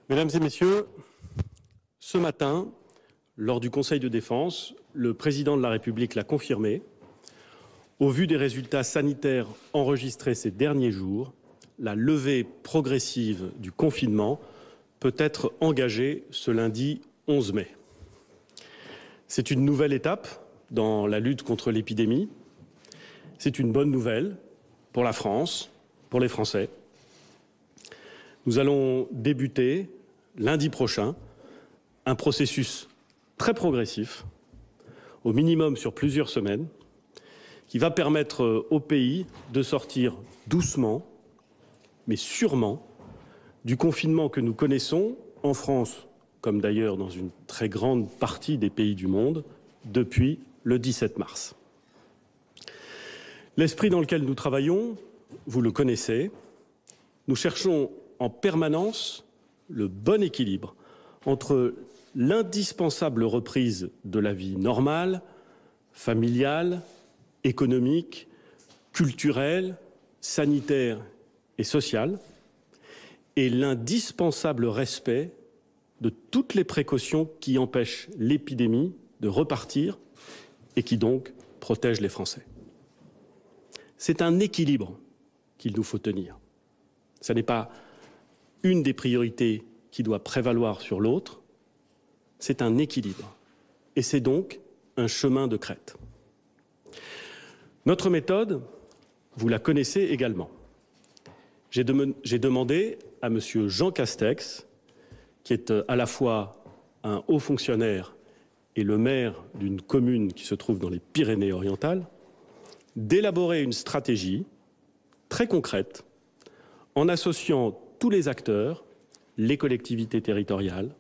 Mesdames et messieurs, ce matin, lors du Conseil de défense, le président de la République l'a confirmé. Au vu des résultats sanitaires enregistrés ces derniers jours, la levée progressive du confinement peut être engagée ce lundi 11 mai. C'est une nouvelle étape dans la lutte contre l'épidémie. C'est une bonne nouvelle pour la France, pour les Français. Nous allons débuter lundi prochain un processus très progressif, au minimum sur plusieurs semaines, qui va permettre au pays de sortir doucement, mais sûrement, du confinement que nous connaissons en France, comme d'ailleurs dans une très grande partie des pays du monde, depuis le 17 mars. L'esprit dans lequel nous travaillons, vous le connaissez, nous cherchons en permanence le bon équilibre entre l'indispensable reprise de la vie normale, familiale, économique, culturelle, sanitaire et sociale, et l'indispensable respect de toutes les précautions qui empêchent l'épidémie de repartir et qui donc protègent les Français. C'est un équilibre qu'il nous faut tenir. Ce n'est pas une des priorités qui doit prévaloir sur l'autre, c'est un équilibre. Et c'est donc un chemin de crête. Notre méthode, vous la connaissez également. J'ai demandé à M. Jean Castex, qui est à la fois un haut fonctionnaire et le maire d'une commune qui se trouve dans les Pyrénées-Orientales, d'élaborer une stratégie très concrète en associant tous les acteurs, les collectivités territoriales,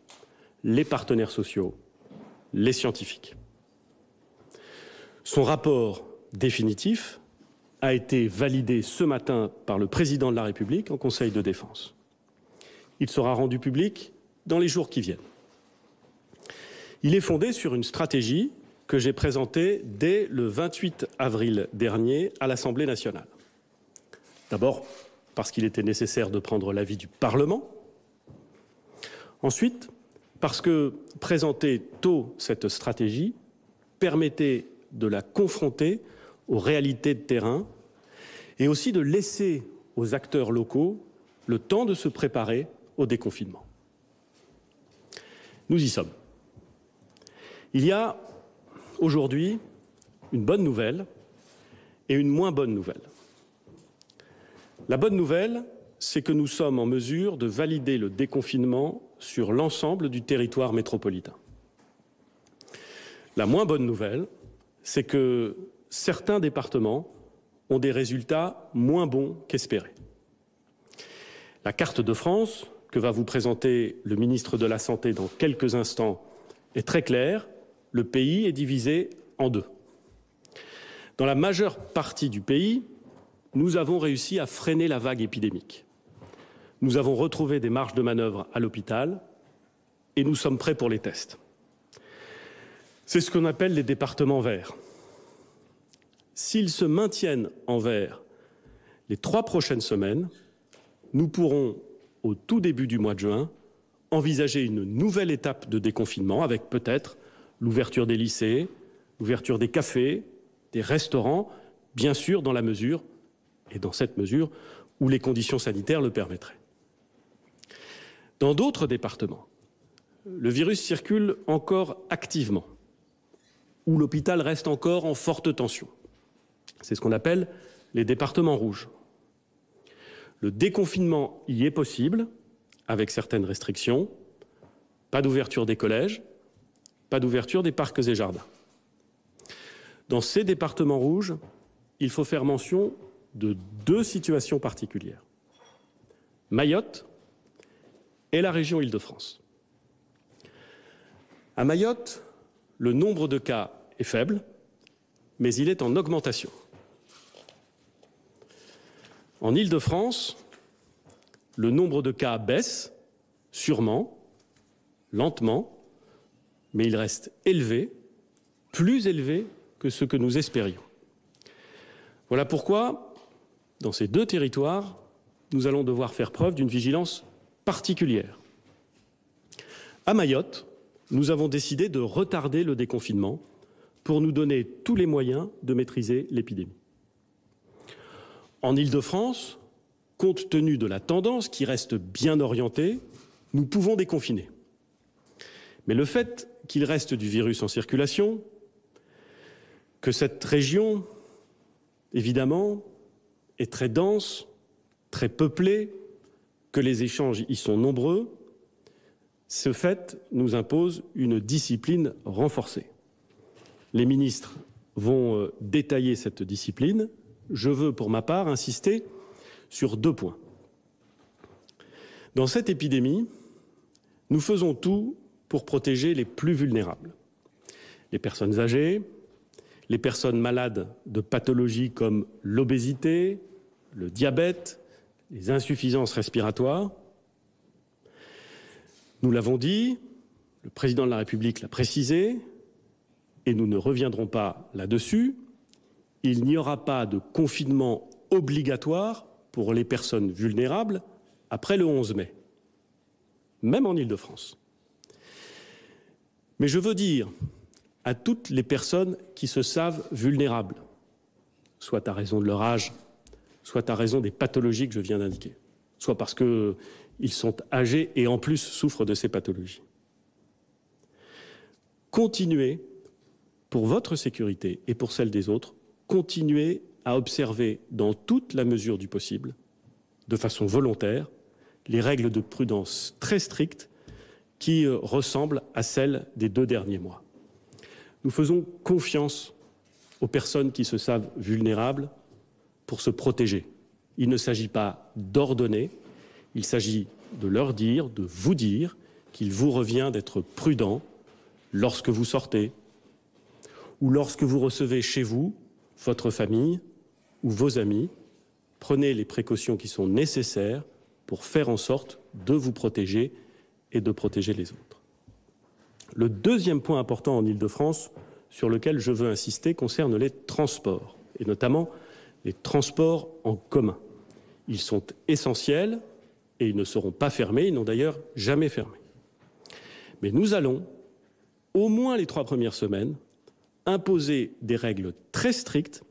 les partenaires sociaux, les scientifiques. Son rapport définitif a été validé ce matin par le président de la République en Conseil de défense. Il sera rendu public dans les jours qui viennent. Il est fondé sur une stratégie que j'ai présentée dès le 28 avril dernier à l'Assemblée nationale. D'abord, parce qu'il était nécessaire de prendre l'avis du Parlement. Ensuite, parce que présenter tôt cette stratégie permettait de la confronter aux réalités de terrain et aussi de laisser aux acteurs locaux le temps de se préparer au déconfinement. Nous y sommes. Il y a aujourd'hui une bonne nouvelle et une moins bonne nouvelle. La bonne nouvelle, c'est que nous sommes en mesure de valider le déconfinement sur l'ensemble du territoire métropolitain. La moins bonne nouvelle, c'est que certains départements ont des résultats moins bons qu'espérés. La carte de France, que va vous présenter le ministre de la Santé dans quelques instants, est très claire. Le pays est divisé en deux. Dans la majeure partie du pays, nous avons réussi à freiner la vague épidémique. Nous avons retrouvé des marges de manœuvre à l'hôpital et nous sommes prêts pour les tests. C'est ce qu'on appelle les départements verts. S'ils se maintiennent en vert les 3 prochaines semaines, nous pourrons, au tout début du mois de juin, envisager une nouvelle étape de déconfinement avec peut-être l'ouverture des lycées, l'ouverture des cafés, des restaurants, bien sûr dans la mesure, et dans cette mesure, où les conditions sanitaires le permettraient. Dans d'autres départements, le virus circule encore activement, où l'hôpital reste encore en forte tension. C'est ce qu'on appelle les départements rouges. Le déconfinement y est possible, avec certaines restrictions, pas d'ouverture des collèges, pas d'ouverture des parcs et jardins. Dans ces départements rouges, il faut faire mention de 2 situations particulières. Mayotte et la région Île-de-France. À Mayotte, le nombre de cas est faible, mais il est en augmentation. En Île-de-France, le nombre de cas baisse, sûrement, lentement, mais il reste élevé, plus élevé que ce que nous espérions. Voilà pourquoi, dans ces 2 territoires, nous allons devoir faire preuve d'une vigilance particulière. À Mayotte, nous avons décidé de retarder le déconfinement pour nous donner tous les moyens de maîtriser l'épidémie. En Île-de-France, compte tenu de la tendance qui reste bien orientée, nous pouvons déconfiner. Mais le fait qu'il reste du virus en circulation, que cette région, évidemment, est très dense, très peuplée, que les échanges y sont nombreux, ce fait nous impose une discipline renforcée. Les ministres vont détailler cette discipline. Je veux, pour ma part, insister sur 2 points. Dans cette épidémie, nous faisons tout pour protéger les plus vulnérables. Les personnes âgées, les personnes malades de pathologies comme l'obésité, le diabète, les insuffisances respiratoires. Nous l'avons dit, le président de la République l'a précisé, et nous ne reviendrons pas là-dessus, il n'y aura pas de confinement obligatoire pour les personnes vulnérables après le 11 mai, même en Île-de-France. Mais je veux dire à toutes les personnes qui se savent vulnérables, soit à raison de leur âge, soit à raison des pathologies que je viens d'indiquer, soit parce qu'ils sont âgés et en plus souffrent de ces pathologies. Continuez, pour votre sécurité et pour celle des autres, continuez à observer dans toute la mesure du possible, de façon volontaire, les règles de prudence très strictes qui ressemblent à celles des 2 derniers mois. Nous faisons confiance aux personnes qui se savent vulnérables pour se protéger. Il ne s'agit pas d'ordonner, il s'agit de leur dire, de vous dire qu'il vous revient d'être prudent lorsque vous sortez ou lorsque vous recevez chez vous votre famille ou vos amis. Prenez les précautions qui sont nécessaires pour faire en sorte de vous protéger et de protéger les autres. Le deuxième point important en Île-de-France sur lequel je veux insister concerne les transports, et notamment les transports en commun. Ils sont essentiels et ils ne seront pas fermés, ils n'ont d'ailleurs jamais fermé. Mais nous allons, au moins les 3 premières semaines, imposer des règles très strictes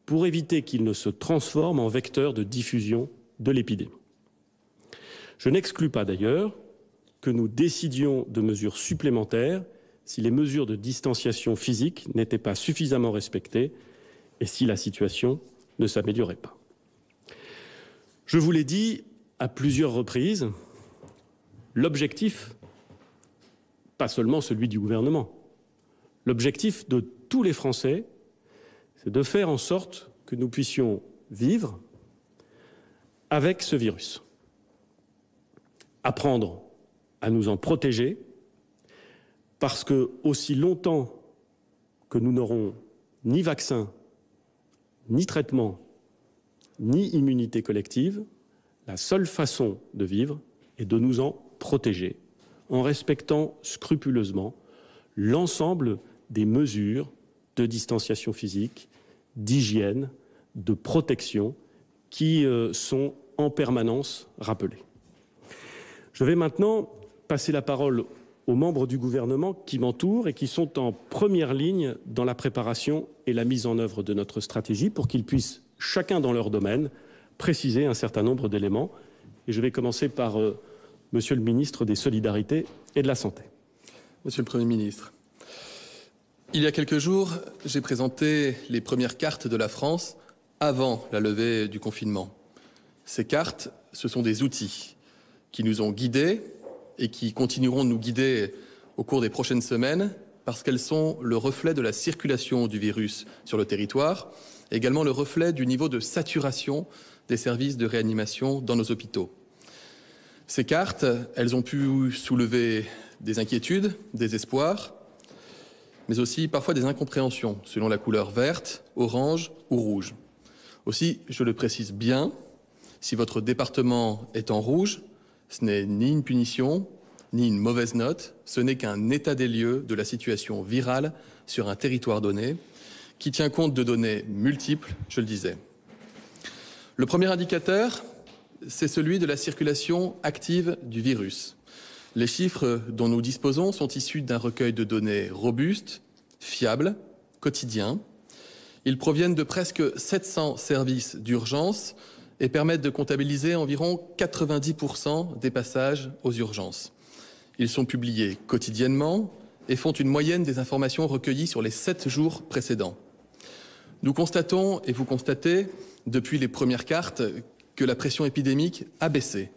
pour éviter qu'ils ne se transforment en vecteurs de diffusion de l'épidémie. Je n'exclus pas d'ailleurs que nous décidions de mesures supplémentaires si les mesures de distanciation physique n'étaient pas suffisamment respectées et si la situation ne s'améliorait pas. Je vous l'ai dit à plusieurs reprises, l'objectif, pas seulement celui du gouvernement, l'objectif de tous les Français, c'est de faire en sorte que nous puissions vivre avec ce virus. Apprendre à nous en protéger, parce que aussi longtemps que nous n'aurons ni vaccin, ni traitement, ni immunité collective, la seule façon de vivre est de nous en protéger, en respectant scrupuleusement l'ensemble des mesures de distanciation physique, d'hygiène, de protection qui sont en permanence rappelées. Je vais maintenant passer la parole aux membres du gouvernement qui m'entourent et qui sont en première ligne dans la préparation et la mise en œuvre de notre stratégie pour qu'ils puissent, chacun dans leur domaine, préciser un certain nombre d'éléments. Et je vais commencer par Monsieur le ministre des Solidarités et de la Santé. Monsieur le Premier ministre, il y a quelques jours, j'ai présenté les premières cartes de la France avant la levée du confinement. Ces cartes, ce sont des outils qui nous ont guidés et qui continueront de nous guider au cours des prochaines semaines parce qu'elles sont le reflet de la circulation du virus sur le territoire, et également le reflet du niveau de saturation des services de réanimation dans nos hôpitaux. Ces cartes, elles ont pu soulever des inquiétudes, des espoirs, mais aussi parfois des incompréhensions selon la couleur verte, orange ou rouge. Aussi, je le précise bien, si votre département est en rouge, ce n'est ni une punition, ni une mauvaise note, ce n'est qu'un état des lieux de la situation virale sur un territoire donné, qui tient compte de données multiples, je le disais. Le premier indicateur, c'est celui de la circulation active du virus. Les chiffres dont nous disposons sont issus d'un recueil de données robuste, fiable, quotidien. Ils proviennent de presque 700 services d'urgence et permettent de comptabiliser environ 90% des passages aux urgences. Ils sont publiés quotidiennement et font une moyenne des informations recueillies sur les 7 jours précédents. Nous constatons, et vous constatez, depuis les premières cartes, que la pression épidémique a baissé.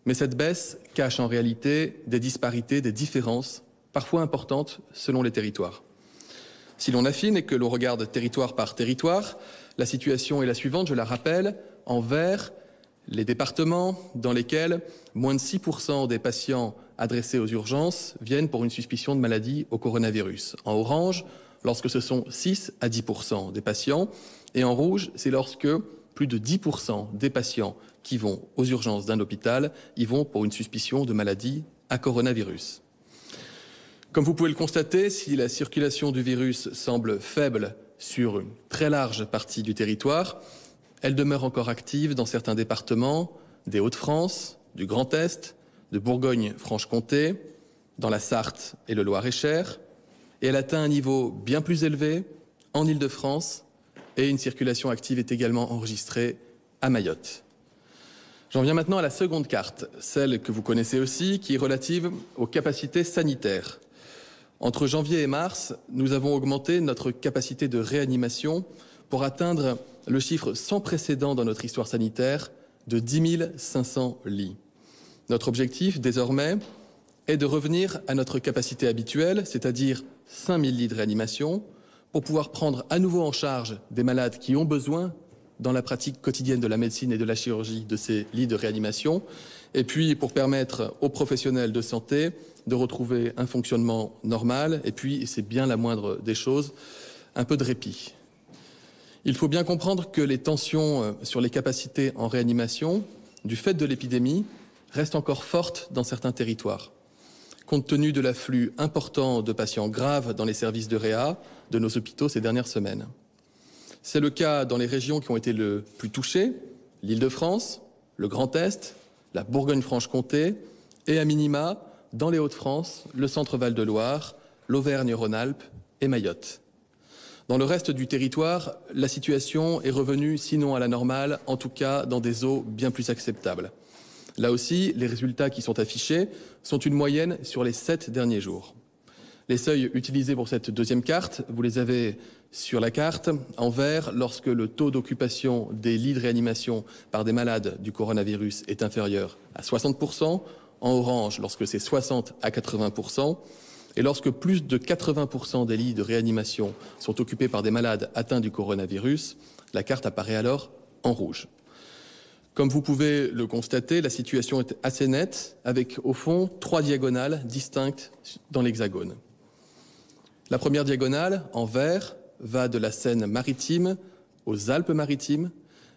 Mais cette baisse cache en réalité des disparités, des différences, parfois importantes selon les territoires. Si l'on affine et que l'on regarde territoire par territoire, la situation est la suivante, je la rappelle, en vert, les départements dans lesquels moins de 6% des patients adressés aux urgences viennent pour une suspicion de maladie au coronavirus. En orange, lorsque ce sont 6 à 10% des patients, et en rouge, c'est lorsque plus de 10% des patients qui vont aux urgences d'un hôpital y vont pour une suspicion de maladie à coronavirus. Comme vous pouvez le constater, si la circulation du virus semble faible sur une très large partie du territoire, elle demeure encore active dans certains départements des Hauts-de-France, du Grand Est, de Bourgogne-Franche-Comté, dans la Sarthe et le Loir-et-Cher, et elle atteint un niveau bien plus élevé en Île-de-France, et une circulation active est également enregistrée à Mayotte. J'en viens maintenant à la seconde carte, celle que vous connaissez aussi, qui est relative aux capacités sanitaires. Entre janvier et mars, nous avons augmenté notre capacité de réanimation pour atteindre le chiffre sans précédent dans notre histoire sanitaire de 10 500 lits. Notre objectif, désormais, est de revenir à notre capacité habituelle, c'est-à-dire 5 000 lits de réanimation, pour pouvoir prendre à nouveau en charge des malades qui ont besoin, dans la pratique quotidienne de la médecine et de la chirurgie, de ces lits de réanimation, et puis pour permettre aux professionnels de santé de retrouver un fonctionnement normal, et puis, c'est bien la moindre des choses, un peu de répit. Il faut bien comprendre que les tensions sur les capacités en réanimation, du fait de l'épidémie, restent encore fortes dans certains territoires. Compte tenu de l'afflux important de patients graves dans les services de réa de nos hôpitaux ces dernières semaines. C'est le cas dans les régions qui ont été le plus touchées, l'Île-de-France, le Grand Est, la Bourgogne-Franche-Comté et à minima, dans les Hauts-de-France, le Centre Val-de-Loire, l'Auvergne-Rhône-Alpes et Mayotte. Dans le reste du territoire, la situation est revenue, sinon à la normale, en tout cas dans des eaux bien plus acceptables. Là aussi, les résultats qui sont affichés sont une moyenne sur les 7 derniers jours. Les seuils utilisés pour cette deuxième carte, vous les avez sur la carte, en vert, lorsque le taux d'occupation des lits de réanimation par des malades du coronavirus est inférieur à 60%, en orange, lorsque c'est 60 à 80%, et lorsque plus de 80% des lits de réanimation sont occupés par des malades atteints du coronavirus, la carte apparaît alors en rouge. Comme vous pouvez le constater, la situation est assez nette, avec au fond 3 diagonales distinctes dans l'hexagone. La première diagonale, en vert, va de la Seine-Maritime aux Alpes-Maritimes,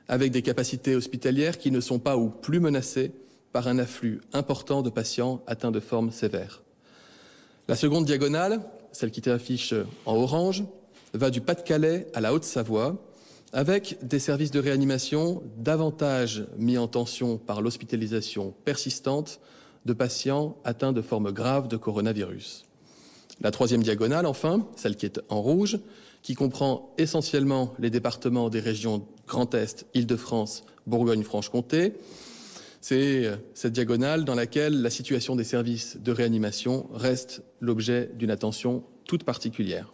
avec des capacités hospitalières qui ne sont pas ou plus menacées par un afflux important de patients atteints de formes sévères. La seconde diagonale, celle qui s'affiche en orange, va du Pas-de-Calais à la Haute-Savoie, avec des services de réanimation davantage mis en tension par l'hospitalisation persistante de patients atteints de formes graves de coronavirus. La troisième diagonale, enfin, celle qui est en rouge, qui comprend essentiellement les départements des régions Grand Est, Île-de-France, Bourgogne-Franche-Comté. C'est cette diagonale dans laquelle la situation des services de réanimation reste l'objet d'une attention toute particulière.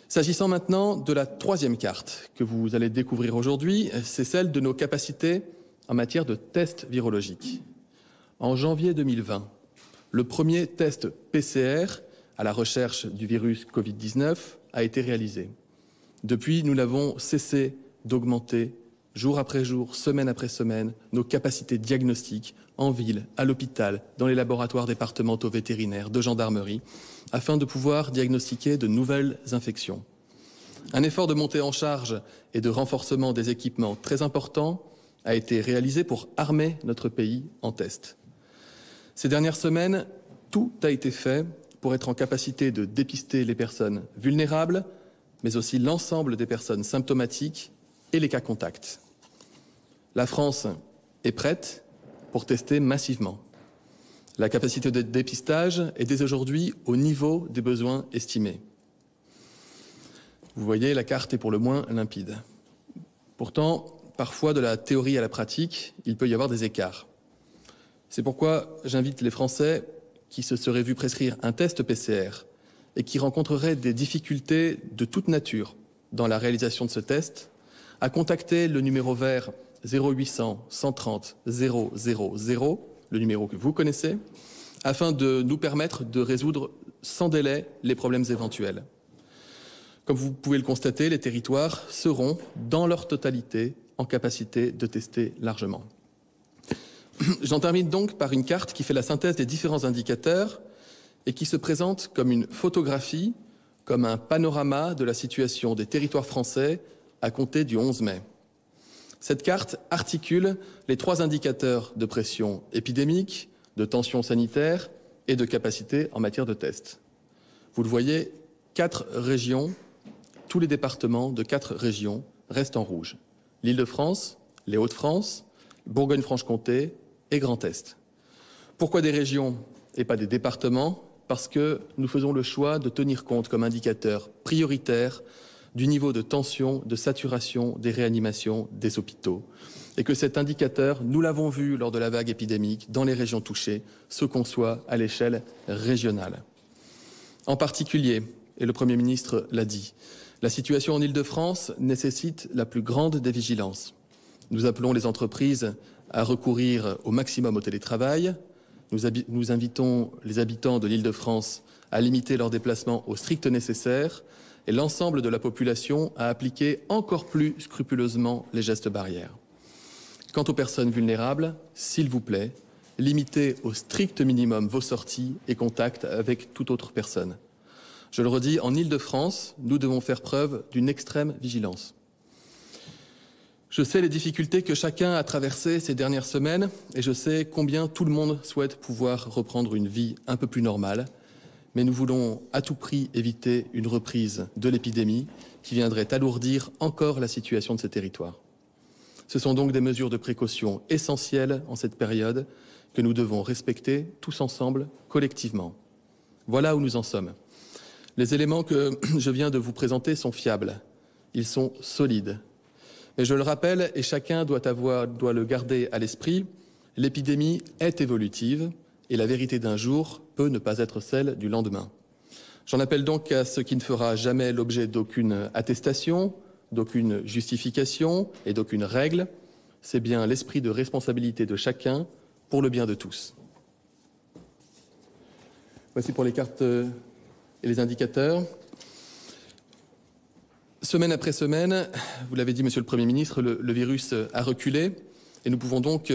S'agissant maintenant de la troisième carte que vous allez découvrir aujourd'hui, c'est celle de nos capacités en matière de tests virologiques. En janvier 2020, le premier test PCR à la recherche du virus Covid-19 a été réalisé. Depuis, nous n'avons cessé d'augmenter, jour après jour, semaine après semaine, nos capacités diagnostiques en ville, à l'hôpital, dans les laboratoires départementaux vétérinaires, de gendarmerie, afin de pouvoir diagnostiquer de nouvelles infections. Un effort de montée en charge et de renforcement des équipements très important a été réalisé pour armer notre pays en tests. Ces dernières semaines, tout a été fait pour être en capacité de dépister les personnes vulnérables, mais aussi l'ensemble des personnes symptomatiques et les cas contacts. La France est prête pour tester massivement. La capacité de dépistage est dès aujourd'hui au niveau des besoins estimés. Vous voyez, la carte est pour le moins limpide. Pourtant, parfois de la théorie à la pratique, il peut y avoir des écarts. C'est pourquoi j'invite les Français qui se seraient vus prescrire un test PCR et qui rencontreraient des difficultés de toute nature dans la réalisation de ce test à contacter le numéro vert 0800 130 000, le numéro que vous connaissez, afin de nous permettre de résoudre sans délai les problèmes éventuels. Comme vous pouvez le constater, les territoires seront, dans leur totalité, en capacité de tester largement. J'en termine donc par une carte qui fait la synthèse des différents indicateurs et qui se présente comme une photographie, comme un panorama de la situation des territoires français à compter du 11 mai. Cette carte articule les 3 indicateurs de pression épidémique, de tension sanitaire et de capacité en matière de tests. Vous le voyez, 4 régions, tous les départements de 4 régions restent en rouge. L'Île-de-France, les Hauts-de-France, Bourgogne-Franche-Comté et Grand Est. Pourquoi des régions et pas des départements ? Parce que nous faisons le choix de tenir compte comme indicateur prioritaire du niveau de tension, de saturation des réanimations des hôpitaux. Et que cet indicateur, nous l'avons vu lors de la vague épidémique dans les régions touchées, se conçoit à l'échelle régionale. En particulier, et le Premier ministre l'a dit, la situation en Île-de-France nécessite la plus grande des vigilances. Nous appelons les entreprises à recourir au maximum au télétravail. Nous invitons les habitants de l'Île-de-France à limiter leurs déplacements au strict nécessaire et l'ensemble de la population à appliquer encore plus scrupuleusement les gestes barrières. Quant aux personnes vulnérables, s'il vous plaît, limitez au strict minimum vos sorties et contacts avec toute autre personne. Je le redis, en Île-de-France, nous devons faire preuve d'une extrême vigilance. Je sais les difficultés que chacun a traversées ces dernières semaines et je sais combien tout le monde souhaite pouvoir reprendre une vie un peu plus normale. Mais nous voulons à tout prix éviter une reprise de l'épidémie qui viendrait alourdir encore la situation de ces territoires. Ce sont donc des mesures de précaution essentielles en cette période que nous devons respecter tous ensemble, collectivement. Voilà où nous en sommes. Les éléments que je viens de vous présenter sont fiables, ils sont solides. Mais je le rappelle, et chacun doit le garder à l'esprit, l'épidémie est évolutive et la vérité d'un jour peut ne pas être celle du lendemain. J'en appelle donc à ce qui ne fera jamais l'objet d'aucune attestation, d'aucune justification et d'aucune règle. C'est bien l'esprit de responsabilité de chacun pour le bien de tous. Voici pour les cartes et les indicateurs. Semaine après semaine, vous l'avez dit, Monsieur le Premier ministre, le virus a reculé et nous pouvons donc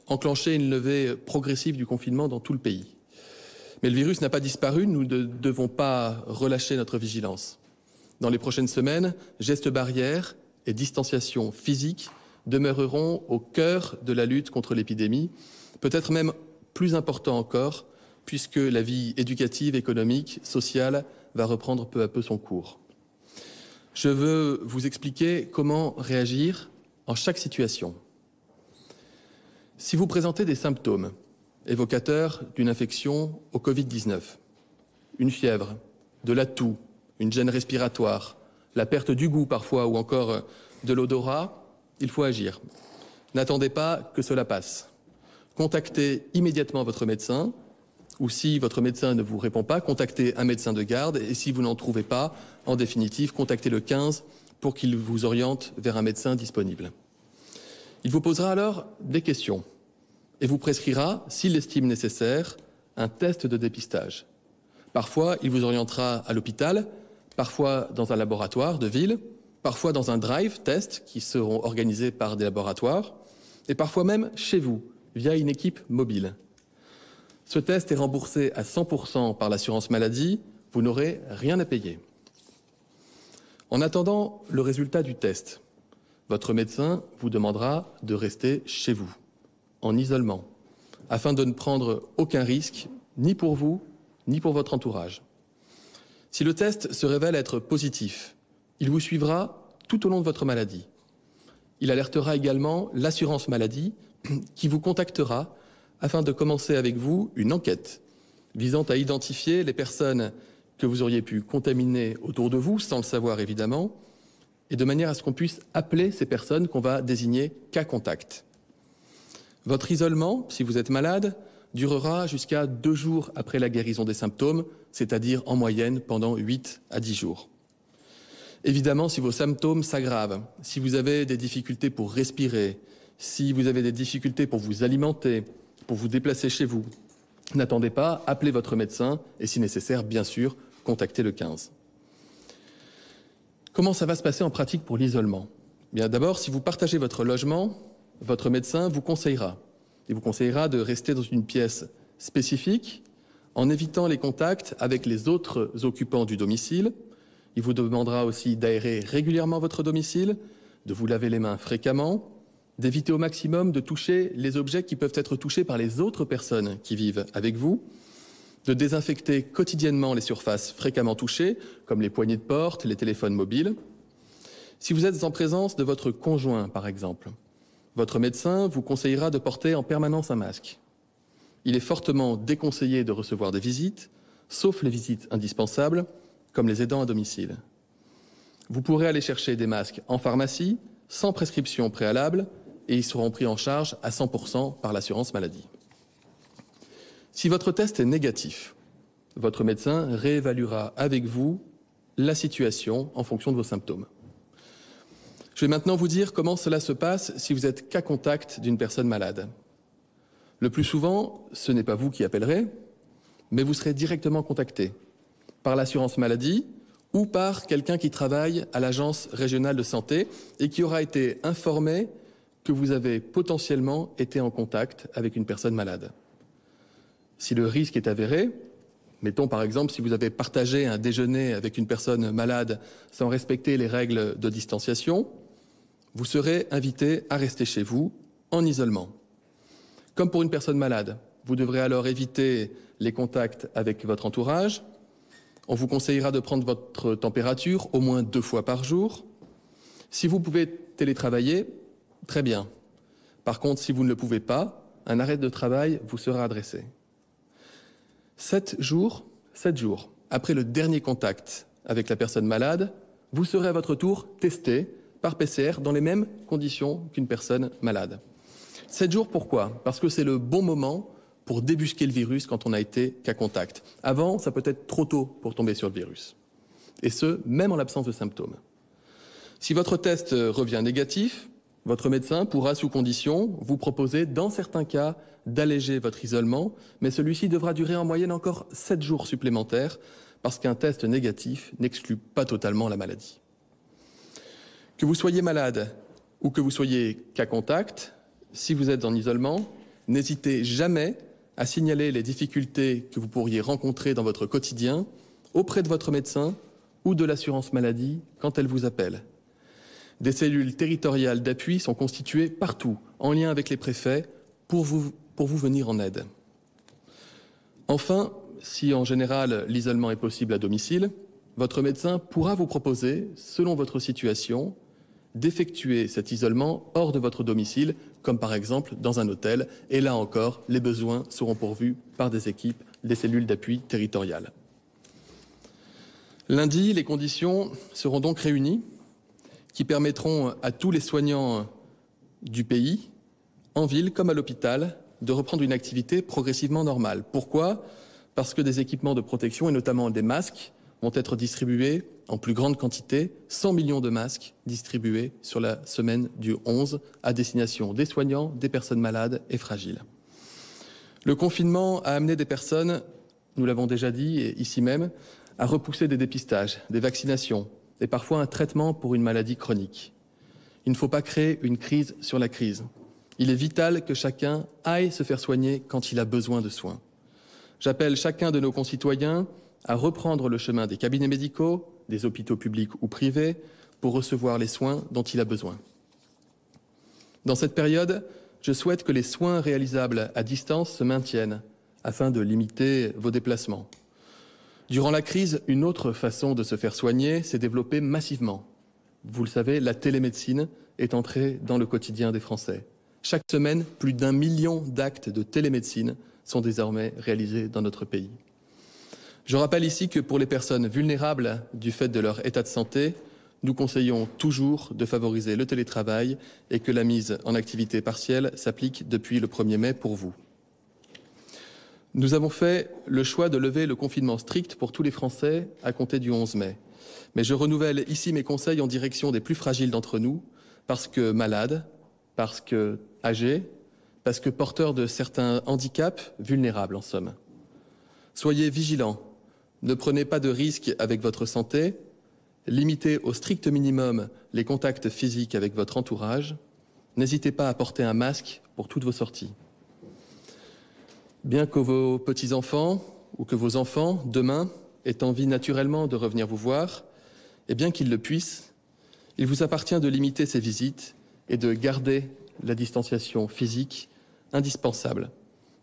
enclencher une levée progressive du confinement dans tout le pays. Mais le virus n'a pas disparu, nous ne devons pas relâcher notre vigilance. Dans les prochaines semaines, gestes barrières et distanciation physique demeureront au cœur de la lutte contre l'épidémie, peut-être même plus important encore, puisque la vie éducative, économique, sociale va reprendre peu à peu son cours. Je veux vous expliquer comment réagir en chaque situation. Si vous présentez des symptômes évocateurs d'une infection au Covid-19, une fièvre, de la toux, une gêne respiratoire, la perte du goût parfois ou encore de l'odorat, il faut agir. N'attendez pas que cela passe. Contactez immédiatement votre médecin ou si votre médecin ne vous répond pas, contactez un médecin de garde et si vous n'en trouvez pas, en définitive, contactez le 15 pour qu'il vous oriente vers un médecin disponible. Il vous posera alors des questions et vous prescrira, s'il l'estime nécessaire, un test de dépistage. Parfois, il vous orientera à l'hôpital, parfois dans un laboratoire de ville, parfois dans un drive test qui seront organisés par des laboratoires et parfois même chez vous, via une équipe mobile. Ce test est remboursé à 100% par l'assurance maladie, vous n'aurez rien à payer. En attendant le résultat du test, votre médecin vous demandera de rester chez vous, en isolement, afin de ne prendre aucun risque, ni pour vous, ni pour votre entourage. Si le test se révèle être positif, il vous suivra tout au long de votre maladie. Il alertera également l'assurance maladie qui vous contactera afin de commencer avec vous une enquête visant à identifier les personnes que vous auriez pu contaminer autour de vous, sans le savoir évidemment, et de manière à ce qu'on puisse appeler ces personnes qu'on va désigner cas contact. Votre isolement, si vous êtes malade, durera jusqu'à 2 jours après la guérison des symptômes, c'est-à-dire en moyenne pendant 8 à 10 jours. Évidemment, si vos symptômes s'aggravent, si vous avez des difficultés pour respirer, si vous avez des difficultés pour vous alimenter, pour vous déplacer chez vous, n'attendez pas, appelez votre médecin et si nécessaire, bien sûr, contactez le 15. Comment ça va se passer en pratique pour l'isolement ? Bien, d'abord, si vous partagez votre logement, votre médecin vous conseillera. Il vous conseillera de rester dans une pièce spécifique en évitant les contacts avec les autres occupants du domicile. Il vous demandera aussi d'aérer régulièrement votre domicile, de vous laver les mains fréquemment, d'éviter au maximum de toucher les objets qui peuvent être touchés par les autres personnes qui vivent avec vous, de désinfecter quotidiennement les surfaces fréquemment touchées, comme les poignées de porte, les téléphones mobiles. Si vous êtes en présence de votre conjoint, par exemple, votre médecin vous conseillera de porter en permanence un masque. Il est fortement déconseillé de recevoir des visites, sauf les visites indispensables, comme les aidants à domicile. Vous pourrez aller chercher des masques en pharmacie, sans prescription préalable, et ils seront pris en charge à 100% par l'assurance maladie. Si votre test est négatif, votre médecin réévaluera avec vous la situation en fonction de vos symptômes. Je vais maintenant vous dire comment cela se passe si vous êtes cas contact d'une personne malade. Le plus souvent, ce n'est pas vous qui appellerez, mais vous serez directement contacté par l'assurance maladie ou par quelqu'un qui travaille à l'agence régionale de santé et qui aura été informé que vous avez potentiellement été en contact avec une personne malade. Si le risque est avéré, mettons par exemple si vous avez partagé un déjeuner avec une personne malade sans respecter les règles de distanciation, vous serez invité à rester chez vous en isolement. Comme pour une personne malade, vous devrez alors éviter les contacts avec votre entourage. On vous conseillera de prendre votre température au moins 2 fois par jour. Si vous pouvez télétravailler, très bien. Par contre, si vous ne le pouvez pas, un arrêt de travail vous sera adressé. 7 jours après le dernier contact avec la personne malade, vous serez à votre tour testé par PCR dans les mêmes conditions qu'une personne malade. 7 jours, pourquoi ? Parce que c'est le bon moment pour débusquer le virus quand on a été cas contact. Avant, ça peut être trop tôt pour tomber sur le virus. Et ce, même en l'absence de symptômes. Si votre test revient négatif, votre médecin pourra, sous condition, vous proposer, dans certains cas, d'alléger votre isolement, mais celui-ci devra durer en moyenne encore 7 jours supplémentaires, parce qu'un test négatif n'exclut pas totalement la maladie. Que vous soyez malade ou que vous soyez cas contact, si vous êtes en isolement, n'hésitez jamais à signaler les difficultés que vous pourriez rencontrer dans votre quotidien auprès de votre médecin ou de l'assurance maladie quand elle vous appelle. Des cellules territoriales d'appui sont constituées partout, en lien avec les préfets, pour vous venir en aide. Enfin, si en général l'isolement est possible à domicile, votre médecin pourra vous proposer, selon votre situation, d'effectuer cet isolement hors de votre domicile, comme par exemple dans un hôtel, et là encore, les besoins seront pourvus par des équipes des cellules d'appui territoriales. Lundi, les conditions seront donc réunies qui permettront à tous les soignants du pays, en ville comme à l'hôpital, de reprendre une activité progressivement normale. Pourquoi ? Parce que des équipements de protection, et notamment des masques, vont être distribués en plus grande quantité, 100 millions de masques distribués sur la semaine du 11 à destination des soignants, des personnes malades et fragiles. Le confinement a amené des personnes, nous l'avons déjà dit et ici même, à repousser des dépistages, des vaccinations et parfois un traitement pour une maladie chronique. Il ne faut pas créer une crise sur la crise. Il est vital que chacun aille se faire soigner quand il a besoin de soins. J'appelle chacun de nos concitoyens à reprendre le chemin des cabinets médicaux, des hôpitaux publics ou privés, pour recevoir les soins dont il a besoin. Dans cette période, je souhaite que les soins réalisables à distance se maintiennent, afin de limiter vos déplacements. Durant la crise, une autre façon de se faire soigner s'est développée massivement. Vous le savez, la télémédecine est entrée dans le quotidien des Français. Chaque semaine, plus d'1 million d'actes de télémédecine sont désormais réalisés dans notre pays. Je rappelle ici que pour les personnes vulnérables du fait de leur état de santé, nous conseillons toujours de favoriser le télétravail et que la mise en activité partielle s'applique depuis le 1er mai pour vous. Nous avons fait le choix de lever le confinement strict pour tous les Français à compter du 11 mai. Mais je renouvelle ici mes conseils en direction des plus fragiles d'entre nous, parce que malades, parce que âgés, parce que porteurs de certains handicaps, vulnérables en somme. Soyez vigilants, ne prenez pas de risques avec votre santé, limitez au strict minimum les contacts physiques avec votre entourage, n'hésitez pas à porter un masque pour toutes vos sorties. Bien que vos petits-enfants ou que vos enfants, demain, aient envie naturellement de revenir vous voir, et bien qu'ils le puissent, il vous appartient de limiter ces visites et de garder la distanciation physique indispensable,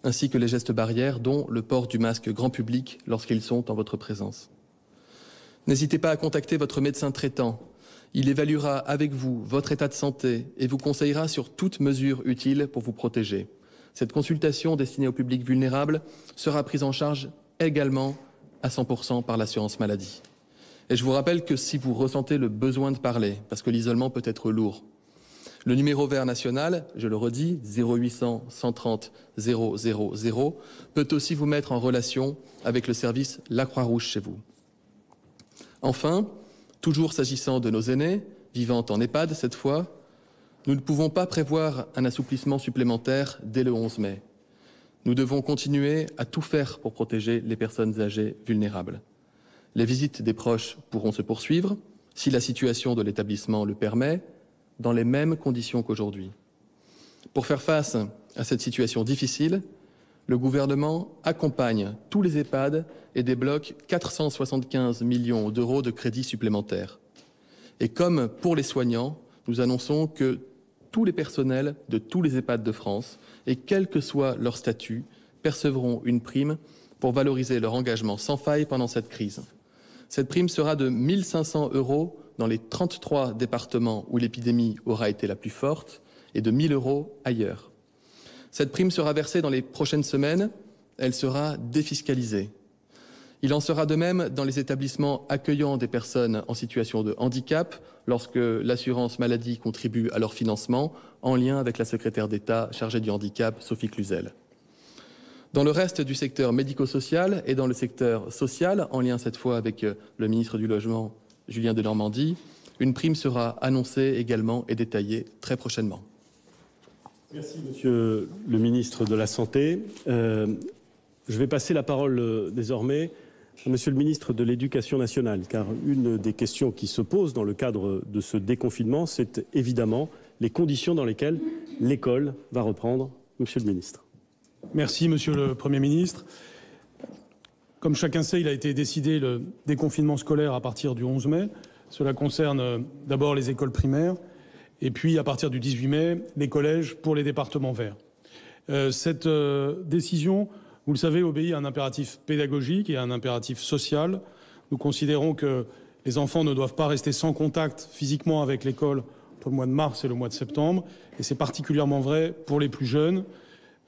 ainsi que les gestes barrières, dont le port du masque grand public lorsqu'ils sont en votre présence. N'hésitez pas à contacter votre médecin traitant. Il évaluera avec vous votre état de santé et vous conseillera sur toute mesure utile pour vous protéger. Cette consultation destinée au public vulnérable sera prise en charge également à 100% par l'assurance maladie. Et je vous rappelle que si vous ressentez le besoin de parler, parce que l'isolement peut être lourd, le numéro vert national, je le redis, 0800 130 000, peut aussi vous mettre en relation avec le service La Croix-Rouge chez vous. Enfin, toujours s'agissant de nos aînés, vivant en EHPAD cette fois, nous ne pouvons pas prévoir un assouplissement supplémentaire dès le 11 mai. Nous devons continuer à tout faire pour protéger les personnes âgées vulnérables. Les visites des proches pourront se poursuivre, si la situation de l'établissement le permet, dans les mêmes conditions qu'aujourd'hui. Pour faire face à cette situation difficile, le gouvernement accompagne tous les EHPAD et débloque 475 millions d'euros de crédits supplémentaires. Et comme pour les soignants, nous annonçons que tous les personnels de tous les EHPAD de France, et quel que soit leur statut, percevront une prime pour valoriser leur engagement sans faille pendant cette crise. Cette prime sera de 1 500 € dans les 33 départements où l'épidémie aura été la plus forte et de 1 000 € ailleurs. Cette prime sera versée dans les prochaines semaines, elle sera défiscalisée. Il en sera de même dans les établissements accueillant des personnes en situation de handicap lorsque l'assurance maladie contribue à leur financement en lien avec la secrétaire d'État chargée du handicap, Sophie Cluzel. Dans le reste du secteur médico-social et dans le secteur social, en lien cette fois avec le ministre du Logement, Julien Denormandie, une prime sera annoncée également et détaillée très prochainement. Merci, Monsieur le ministre de la Santé. Je vais passer la parole désormais à Monsieur le ministre de l'Éducation nationale, car une des questions qui se posent dans le cadre de ce déconfinement, c'est évidemment les conditions dans lesquelles l'école va reprendre. Monsieur le ministre. Merci, Monsieur le Premier ministre. Comme chacun sait, il a été décidé le déconfinement scolaire à partir du 11 mai. Cela concerne d'abord les écoles primaires et puis, à partir du 18 mai, les collèges pour les départements verts. Cette décision, vous le savez, obéit à un impératif pédagogique et à un impératif social. Nous considérons que les enfants ne doivent pas rester sans contact physiquement avec l'école entre le mois de mars et le mois de septembre. Et c'est particulièrement vrai pour les plus jeunes.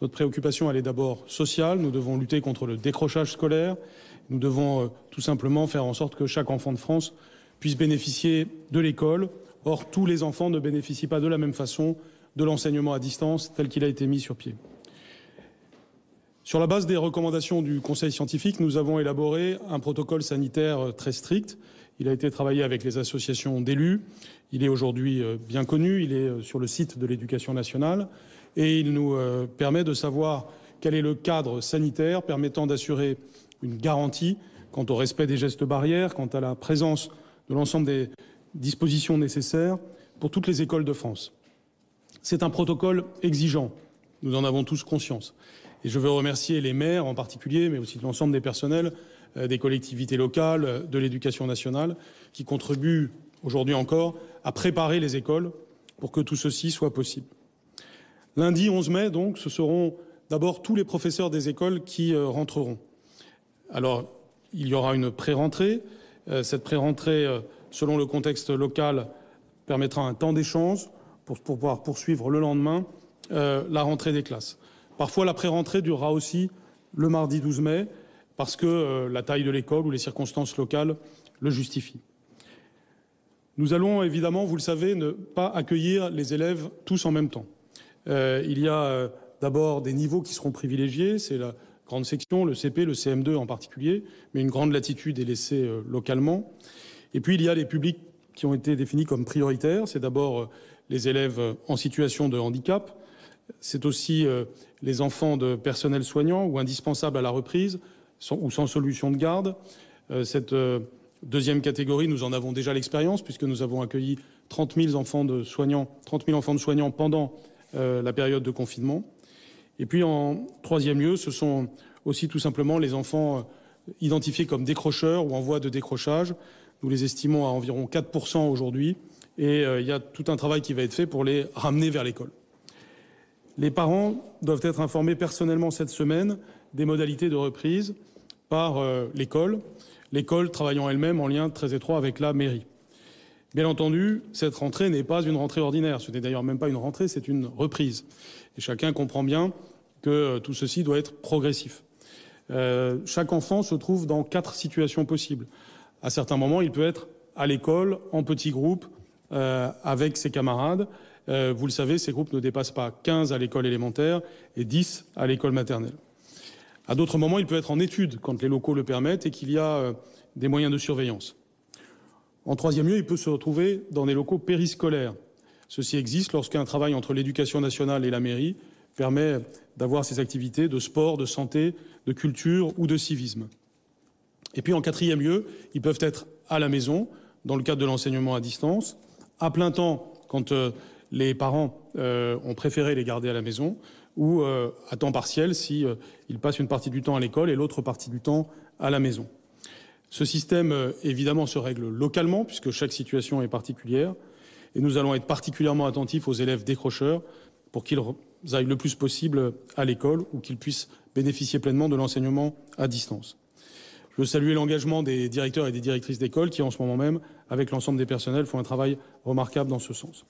Notre préoccupation, elle est d'abord sociale. Nous devons lutter contre le décrochage scolaire. Nous devons tout simplement faire en sorte que chaque enfant de France puisse bénéficier de l'école. Or, tous les enfants ne bénéficient pas de la même façon de l'enseignement à distance tel qu'il a été mis sur pied. Sur la base des recommandations du Conseil scientifique, nous avons élaboré un protocole sanitaire très strict. Il a été travaillé avec les associations d'élus. Il est aujourd'hui bien connu. Il est sur le site de l'Éducation nationale. Et il nous permet de savoir quel est le cadre sanitaire permettant d'assurer une garantie quant au respect des gestes barrières, quant à la présence de l'ensemble des dispositions nécessaires pour toutes les écoles de France. C'est un protocole exigeant, nous en avons tous conscience. Et je veux remercier les maires en particulier, mais aussi l'ensemble des personnels des collectivités locales, de l'Éducation nationale, qui contribuent aujourd'hui encore à préparer les écoles pour que tout ceci soit possible. Lundi 11 mai, donc, ce seront d'abord tous les professeurs des écoles qui rentreront. Alors, il y aura une pré-rentrée. Cette pré-rentrée, selon le contexte local, permettra un temps d'échange pour pouvoir poursuivre le lendemain la rentrée des classes. Parfois, la pré-rentrée durera aussi le mardi 12 mai, parce que la taille de l'école ou les circonstances locales le justifient. Nous allons évidemment, vous le savez, ne pas accueillir les élèves tous en même temps. Il y a d'abord des niveaux qui seront privilégiés, c'est la grande section, le CP, le CM2 en particulier, mais une grande latitude est laissée localement. Et puis il y a les publics qui ont été définis comme prioritaires, c'est d'abord les élèves en situation de handicap, c'est aussi les enfants de personnel soignant ou indispensables à la reprise ou sans solution de garde. Cette deuxième catégorie, nous en avons déjà l'expérience puisque nous avons accueilli 30 000 enfants de soignants pendant la période de confinement. Et puis en troisième lieu, ce sont aussi tout simplement les enfants identifiés comme décrocheurs ou en voie de décrochage. Nous les estimons à environ 4% aujourd'hui et il y a tout un travail qui va être fait pour les ramener vers l'école. Les parents doivent être informés personnellement cette semaine des modalités de reprise par l'école travaillant elle-même en lien très étroit avec la mairie. Bien entendu, cette rentrée n'est pas une rentrée ordinaire. Ce n'est d'ailleurs même pas une rentrée, c'est une reprise. Et chacun comprend bien que tout ceci doit être progressif. Chaque enfant se trouve dans 4 situations possibles. À certains moments, il peut être à l'école, en petits groupes, avec ses camarades. Vous le savez, ces groupes ne dépassent pas 15 à l'école élémentaire et 10 à l'école maternelle. À d'autres moments, il peut être en études quand les locaux le permettent et qu'il y a des moyens de surveillance. En troisième lieu, il peut se retrouver dans des locaux périscolaires. Ceci existe lorsqu'un travail entre l'éducation nationale et la mairie permet d'avoir ces activités de sport, de santé, de culture ou de civisme. Et puis en quatrième lieu, ils peuvent être à la maison, dans le cadre de l'enseignement à distance, à plein temps quand les parents ont préféré les garder à la maison, ou à temps partiel si ils passent une partie du temps à l'école et l'autre partie du temps à la maison. Ce système, évidemment, se règle localement, puisque chaque situation est particulière, et nous allons être particulièrement attentifs aux élèves décrocheurs pour qu'ils aillent le plus possible à l'école ou qu'ils puissent bénéficier pleinement de l'enseignement à distance. Je veux saluer l'engagement des directeurs et des directrices d'école qui, en ce moment même, avec l'ensemble des personnels, font un travail remarquable dans ce sens.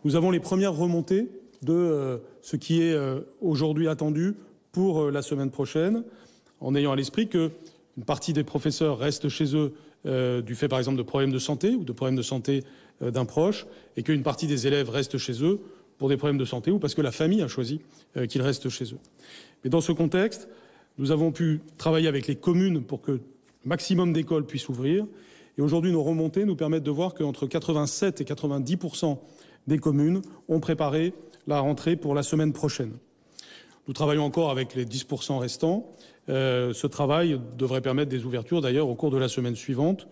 Nous avons les premières remontées de ce qui est aujourd'hui attendu pour la semaine prochaine, en ayant à l'esprit qu'une partie des professeurs restent chez eux du fait, par exemple, de problèmes de santé ou de problèmes de santé d'un proche, et qu'une partie des élèves restent chez eux pour des problèmes de santé ou parce que la famille a choisi qu'ils restent chez eux. Mais dans ce contexte, nous avons pu travailler avec les communes pour que le maximum d'écoles puissent ouvrir. Et aujourd'hui, nos remontées nous permettent de voir qu'entre 87 et 90% des communes ont préparé la rentrée pour la semaine prochaine. Nous travaillons encore avec les 10% restants. Ce travail devrait permettre des ouvertures, d'ailleurs, au cours de la semaine suivante.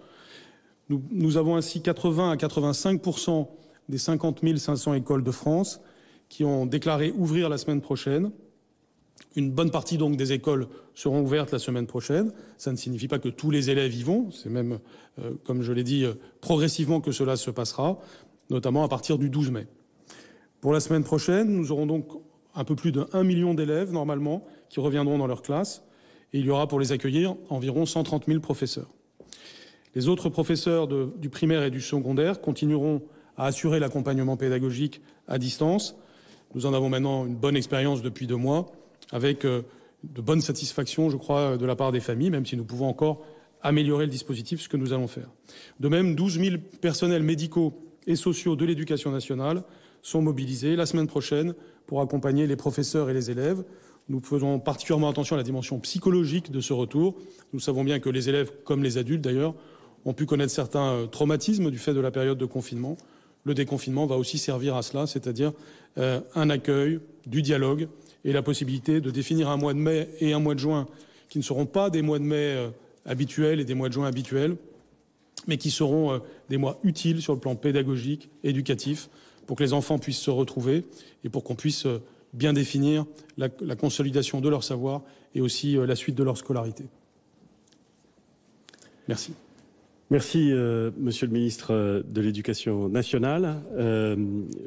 Nous avons ainsi 80 à 85% des 50 500 écoles de France qui ont déclaré ouvrir la semaine prochaine. Une bonne partie donc des écoles seront ouvertes la semaine prochaine. Ça ne signifie pas que tous les élèves y vont. C'est même, comme je l'ai dit, progressivement que cela se passera, notamment à partir du 12 mai. Pour la semaine prochaine, nous aurons donc un peu plus de 1 million d'élèves, normalement, qui reviendront dans leur classe. Et il y aura pour les accueillir environ 130 000 professeurs. Les autres professeurs du primaire et du secondaire continueront à assurer l'accompagnement pédagogique à distance. Nous en avons maintenant une bonne expérience depuis 2 mois, avec de bonnes satisfactions, je crois, de la part des familles, même si nous pouvons encore améliorer le dispositif, ce que nous allons faire. De même, 12 000 personnels médicaux et sociaux de l'éducation nationale sont mobilisés la semaine prochaine pour accompagner les professeurs et les élèves. Nous faisons particulièrement attention à la dimension psychologique de ce retour. Nous savons bien que les élèves, comme les adultes d'ailleurs, ont pu connaître certains traumatismes du fait de la période de confinement. Le déconfinement va aussi servir à cela, c'est-à-dire un accueil, du dialogue et la possibilité de définir un mois de mai et un mois de juin qui ne seront pas des mois de mai habituels et des mois de juin habituels, mais qui seront des mois utiles sur le plan pédagogique, éducatif, pour que les enfants puissent se retrouver et pour qu'on puisse bien définir la consolidation de leur savoir et aussi la suite de leur scolarité. Merci. Merci, Monsieur le ministre de l'Éducation nationale.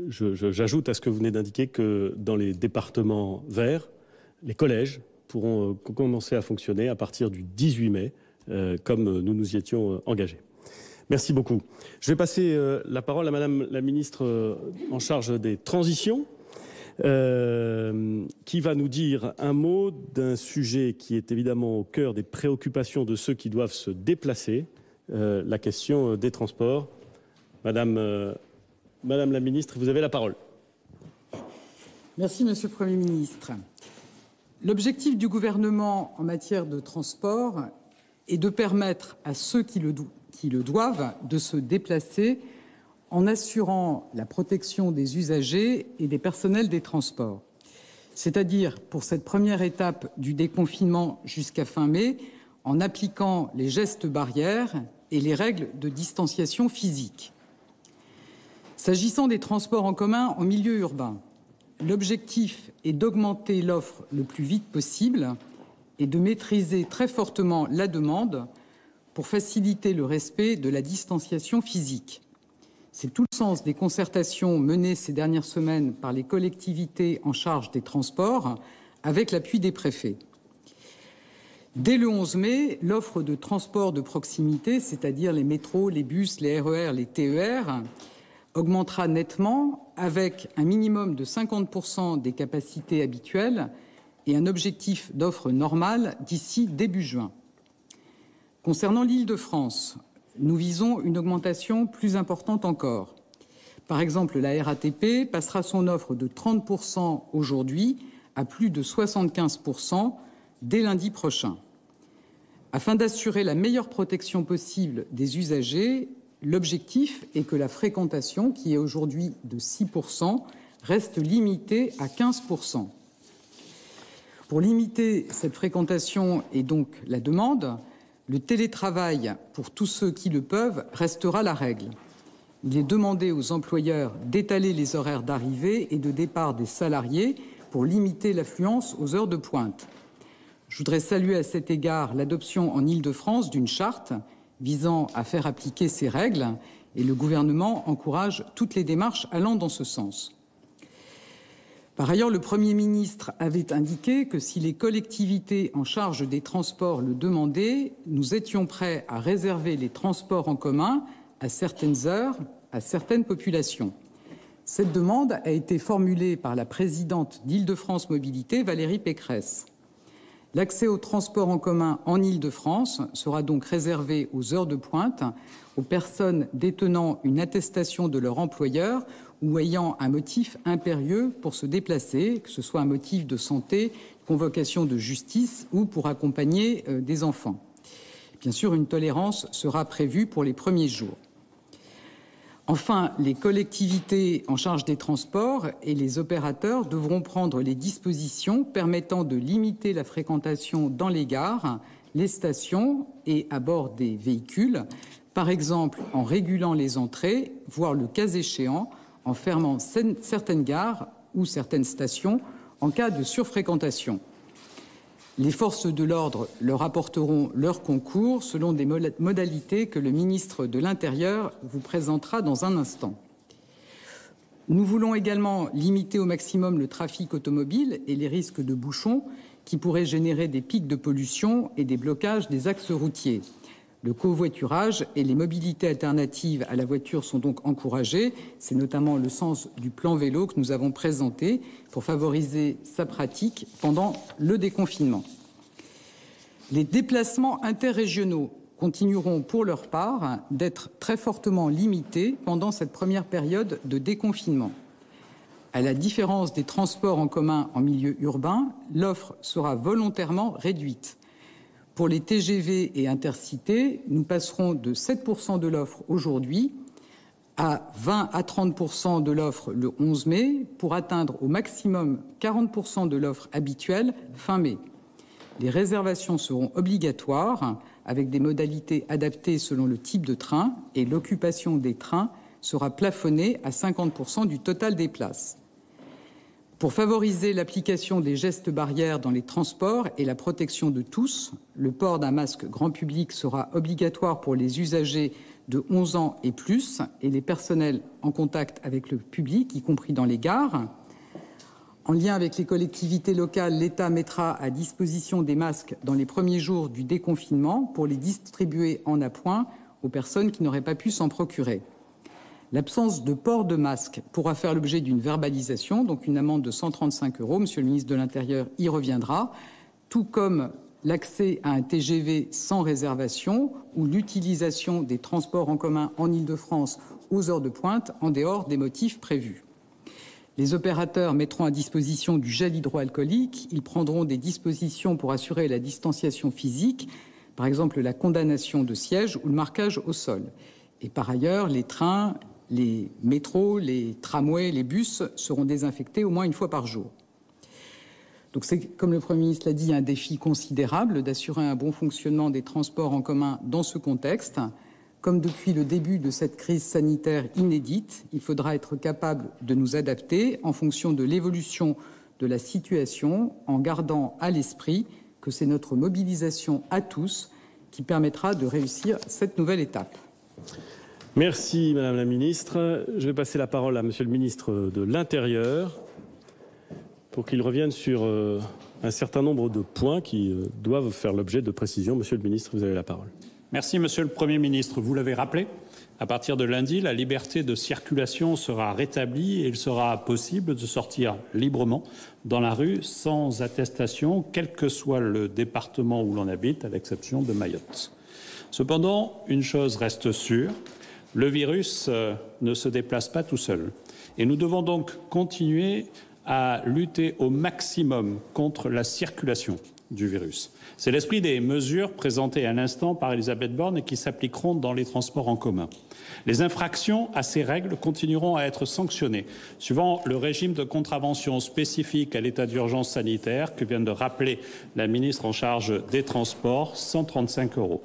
J'ajoute à ce que vous venez d'indiquer que dans les départements verts, les collèges pourront commencer à fonctionner à partir du 18 mai, comme nous nous y étions engagés. Merci beaucoup. Je vais passer la parole à Madame la ministre en charge des transitions. qui va nous dire un mot d'un sujet qui est évidemment au cœur des préoccupations de ceux qui doivent se déplacer, la question des transports. Madame la ministre, vous avez la parole. Merci, Monsieur le Premier ministre. L'objectif du gouvernement en matière de transport est de permettre à ceux qui le doivent de se déplacer en assurant la protection des usagers et des personnels des transports. C'est-à-dire, pour cette première étape du déconfinement jusqu'à fin mai, en appliquant les gestes barrières et les règles de distanciation physique. S'agissant des transports en commun en milieu urbain, l'objectif est d'augmenter l'offre le plus vite possible et de maîtriser très fortement la demande pour faciliter le respect de la distanciation physique. C'est tout le sens des concertations menées ces dernières semaines par les collectivités en charge des transports avec l'appui des préfets. Dès le 11 mai, l'offre de transport de proximité, c'est-à-dire les métros, les bus, les RER, les TER, augmentera nettement avec un minimum de 50% des capacités habituelles et un objectif d'offre normale d'ici début juin. Concernant l'Île-de-France, nous visons une augmentation plus importante encore. Par exemple, la RATP passera son offre de 30% aujourd'hui à plus de 75% dès lundi prochain. Afin d'assurer la meilleure protection possible des usagers, l'objectif est que la fréquentation, qui est aujourd'hui de 6%, reste limitée à 15%. Pour limiter cette fréquentation et donc la demande, le télétravail, pour tous ceux qui le peuvent, restera la règle. Il est demandé aux employeurs d'étaler les horaires d'arrivée et de départ des salariés pour limiter l'affluence aux heures de pointe. Je voudrais saluer à cet égard l'adoption en Île-de-France d'une charte visant à faire appliquer ces règles et le gouvernement encourage toutes les démarches allant dans ce sens. Par ailleurs, le Premier ministre avait indiqué que si les collectivités en charge des transports le demandaient, nous étions prêts à réserver les transports en commun à certaines heures, à certaines populations. Cette demande a été formulée par la présidente d'Île-de-France Mobilités, Valérie Pécresse. L'accès aux transports en commun en Île-de-France sera donc réservé aux heures de pointe, aux personnes détenant une attestation de leur employeur ou ayant un motif impérieux pour se déplacer, que ce soit un motif de santé, convocation de justice ou pour accompagner des enfants. Bien sûr, une tolérance sera prévue pour les premiers jours. Enfin, les collectivités en charge des transports et les opérateurs devront prendre les dispositions permettant de limiter la fréquentation dans les gares, les stations et à bord des véhicules, par exemple en régulant les entrées, voire le cas échéant, en fermant certaines gares ou certaines stations en cas de surfréquentation. Les forces de l'ordre leur apporteront leur concours selon des modalités que le ministre de l'Intérieur vous présentera dans un instant. Nous voulons également limiter au maximum le trafic automobile et les risques de bouchons qui pourraient générer des pics de pollution et des blocages des axes routiers. Le covoiturage et les mobilités alternatives à la voiture sont donc encouragés. C'est notamment le sens du plan vélo que nous avons présenté pour favoriser sa pratique pendant le déconfinement. Les déplacements interrégionaux continueront pour leur part d'être très fortement limités pendant cette première période de déconfinement. À la différence des transports en commun en milieu urbain, l'offre sera volontairement réduite. Pour les TGV et Intercités, nous passerons de 7% de l'offre aujourd'hui à 20 à 30% de l'offre le 11 mai pour atteindre au maximum 40% de l'offre habituelle fin mai. Les réservations seront obligatoires avec des modalités adaptées selon le type de train et l'occupation des trains sera plafonnée à 50% du total des places. Pour favoriser l'application des gestes barrières dans les transports et la protection de tous, le port d'un masque grand public sera obligatoire pour les usagers de 11 ans et plus et les personnels en contact avec le public, y compris dans les gares. En lien avec les collectivités locales, l'État mettra à disposition des masques dans les premiers jours du déconfinement pour les distribuer en appoint aux personnes qui n'auraient pas pu s'en procurer. L'absence de port de masque pourra faire l'objet d'une verbalisation, donc une amende de 135 €. Monsieur le ministre de l'Intérieur y reviendra, tout comme l'accès à un TGV sans réservation ou l'utilisation des transports en commun en Île-de-France aux heures de pointe en dehors des motifs prévus. Les opérateurs mettront à disposition du gel hydroalcoolique. Ils prendront des dispositions pour assurer la distanciation physique, par exemple la condamnation de siège ou le marquage au sol. Et par ailleurs, les trains, les métros, les tramways, les bus seront désinfectés au moins une fois par jour. Donc c'est, comme le Premier ministre l'a dit, un défi considérable d'assurer un bon fonctionnement des transports en commun dans ce contexte. Comme depuis le début de cette crise sanitaire inédite, il faudra être capable de nous adapter en fonction de l'évolution de la situation, en gardant à l'esprit que c'est notre mobilisation à tous qui permettra de réussir cette nouvelle étape. Merci Madame la Ministre. Je vais passer la parole à Monsieur le Ministre de l'Intérieur pour qu'il revienne sur un certain nombre de points qui doivent faire l'objet de précisions. Monsieur le Ministre, vous avez la parole. Merci Monsieur le Premier ministre. Vous l'avez rappelé, à partir de lundi, la liberté de circulation sera rétablie et il sera possible de sortir librement dans la rue sans attestation, quel que soit le département où l'on habite, à l'exception de Mayotte. Cependant, une chose reste sûre, le virus ne se déplace pas tout seul. Et nous devons donc continuer à lutter au maximum contre la circulation du virus. C'est l'esprit des mesures présentées à l'instant par Elisabeth Borne et qui s'appliqueront dans les transports en commun. Les infractions à ces règles continueront à être sanctionnées, suivant le régime de contravention spécifique à l'état d'urgence sanitaire que vient de rappeler la ministre en charge des Transports, 135 €.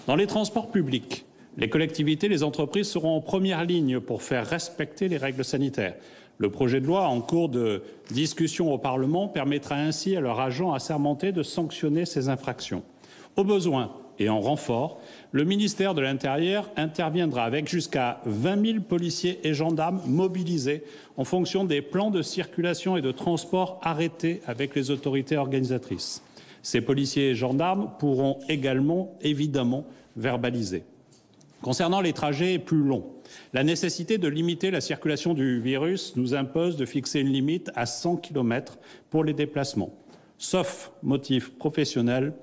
Dans les transports publics, les collectivités, les entreprises seront en première ligne pour faire respecter les règles sanitaires. Le projet de loi en cours de discussion au Parlement permettra ainsi à leurs agents assermentés de sanctionner ces infractions. Au besoin et en renfort, le ministère de l'Intérieur interviendra avec jusqu'à 20 000 policiers et gendarmes mobilisés en fonction des plans de circulation et de transport arrêtés avec les autorités organisatrices. Ces policiers et gendarmes pourront également, évidemment, verbaliser. Concernant les trajets plus longs, la nécessité de limiter la circulation du virus nous impose de fixer une limite à 100 km pour les déplacements, sauf motif professionnel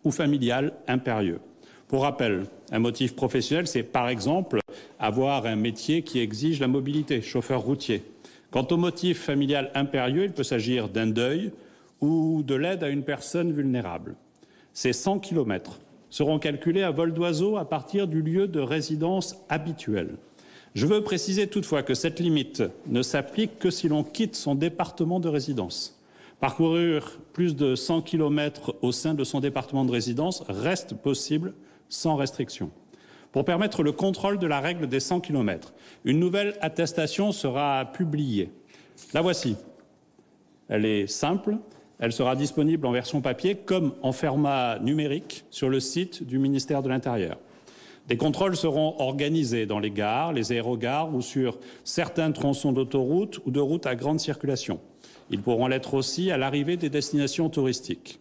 ou familial impérieux. Pour rappel, un motif professionnel, c'est par exemple avoir un métier qui exige la mobilité, chauffeur routier. Quant au motif familial impérieux, il peut s'agir d'un deuil ou de l'aide à une personne vulnérable. Ces 100 km seront calculés à vol d'oiseau à partir du lieu de résidence habituel. Je veux préciser toutefois que cette limite ne s'applique que si l'on quitte son département de résidence. Parcourir plus de 100 km au sein de son département de résidence reste possible sans restriction. Pour permettre le contrôle de la règle des 100 km, une nouvelle attestation sera publiée. La voici. Elle est simple. Elle sera disponible en version papier comme en format numérique sur le site du ministère de l'Intérieur. Des contrôles seront organisés dans les gares, les aérogares ou sur certains tronçons d'autoroute ou de routes à grande circulation. Ils pourront l'être aussi à l'arrivée des destinations touristiques.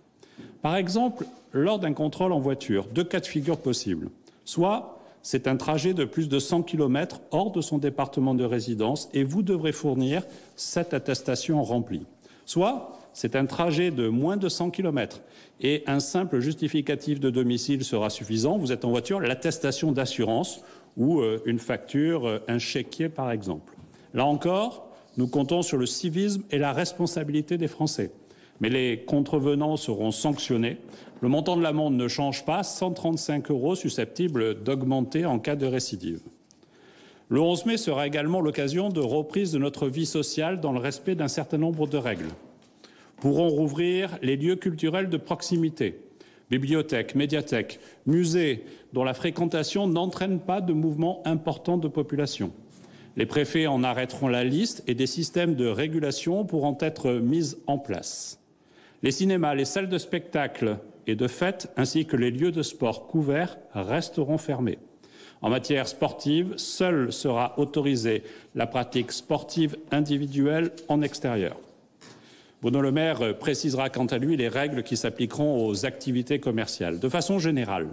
Par exemple, lors d'un contrôle en voiture, 2 cas de figure possibles. Soit c'est un trajet de plus de 100 km hors de son département de résidence et vous devrez fournir cette attestation remplie. Soit c'est un trajet de moins de 100 km et un simple justificatif de domicile sera suffisant. Vous êtes en voiture, l'attestation d'assurance ou une facture, un chéquier par exemple. Là encore, nous comptons sur le civisme et la responsabilité des Français. Mais les contrevenants seront sanctionnés. Le montant de l'amende ne change pas, 135 € susceptibles d'augmenter en cas de récidive. Le 11 mai sera également l'occasion de reprise de notre vie sociale dans le respect d'un certain nombre de règles. Pourront rouvrir les lieux culturels de proximité, bibliothèques, médiathèques, musées, dont la fréquentation n'entraîne pas de mouvements importants de population. Les préfets en arrêteront la liste et des systèmes de régulation pourront être mis en place. Les cinémas, les salles de spectacle et de fêtes, ainsi que les lieux de sport couverts resteront fermés. En matière sportive, seule sera autorisée la pratique sportive individuelle en extérieur. Bruno Le Maire précisera quant à lui les règles qui s'appliqueront aux activités commerciales. De façon générale,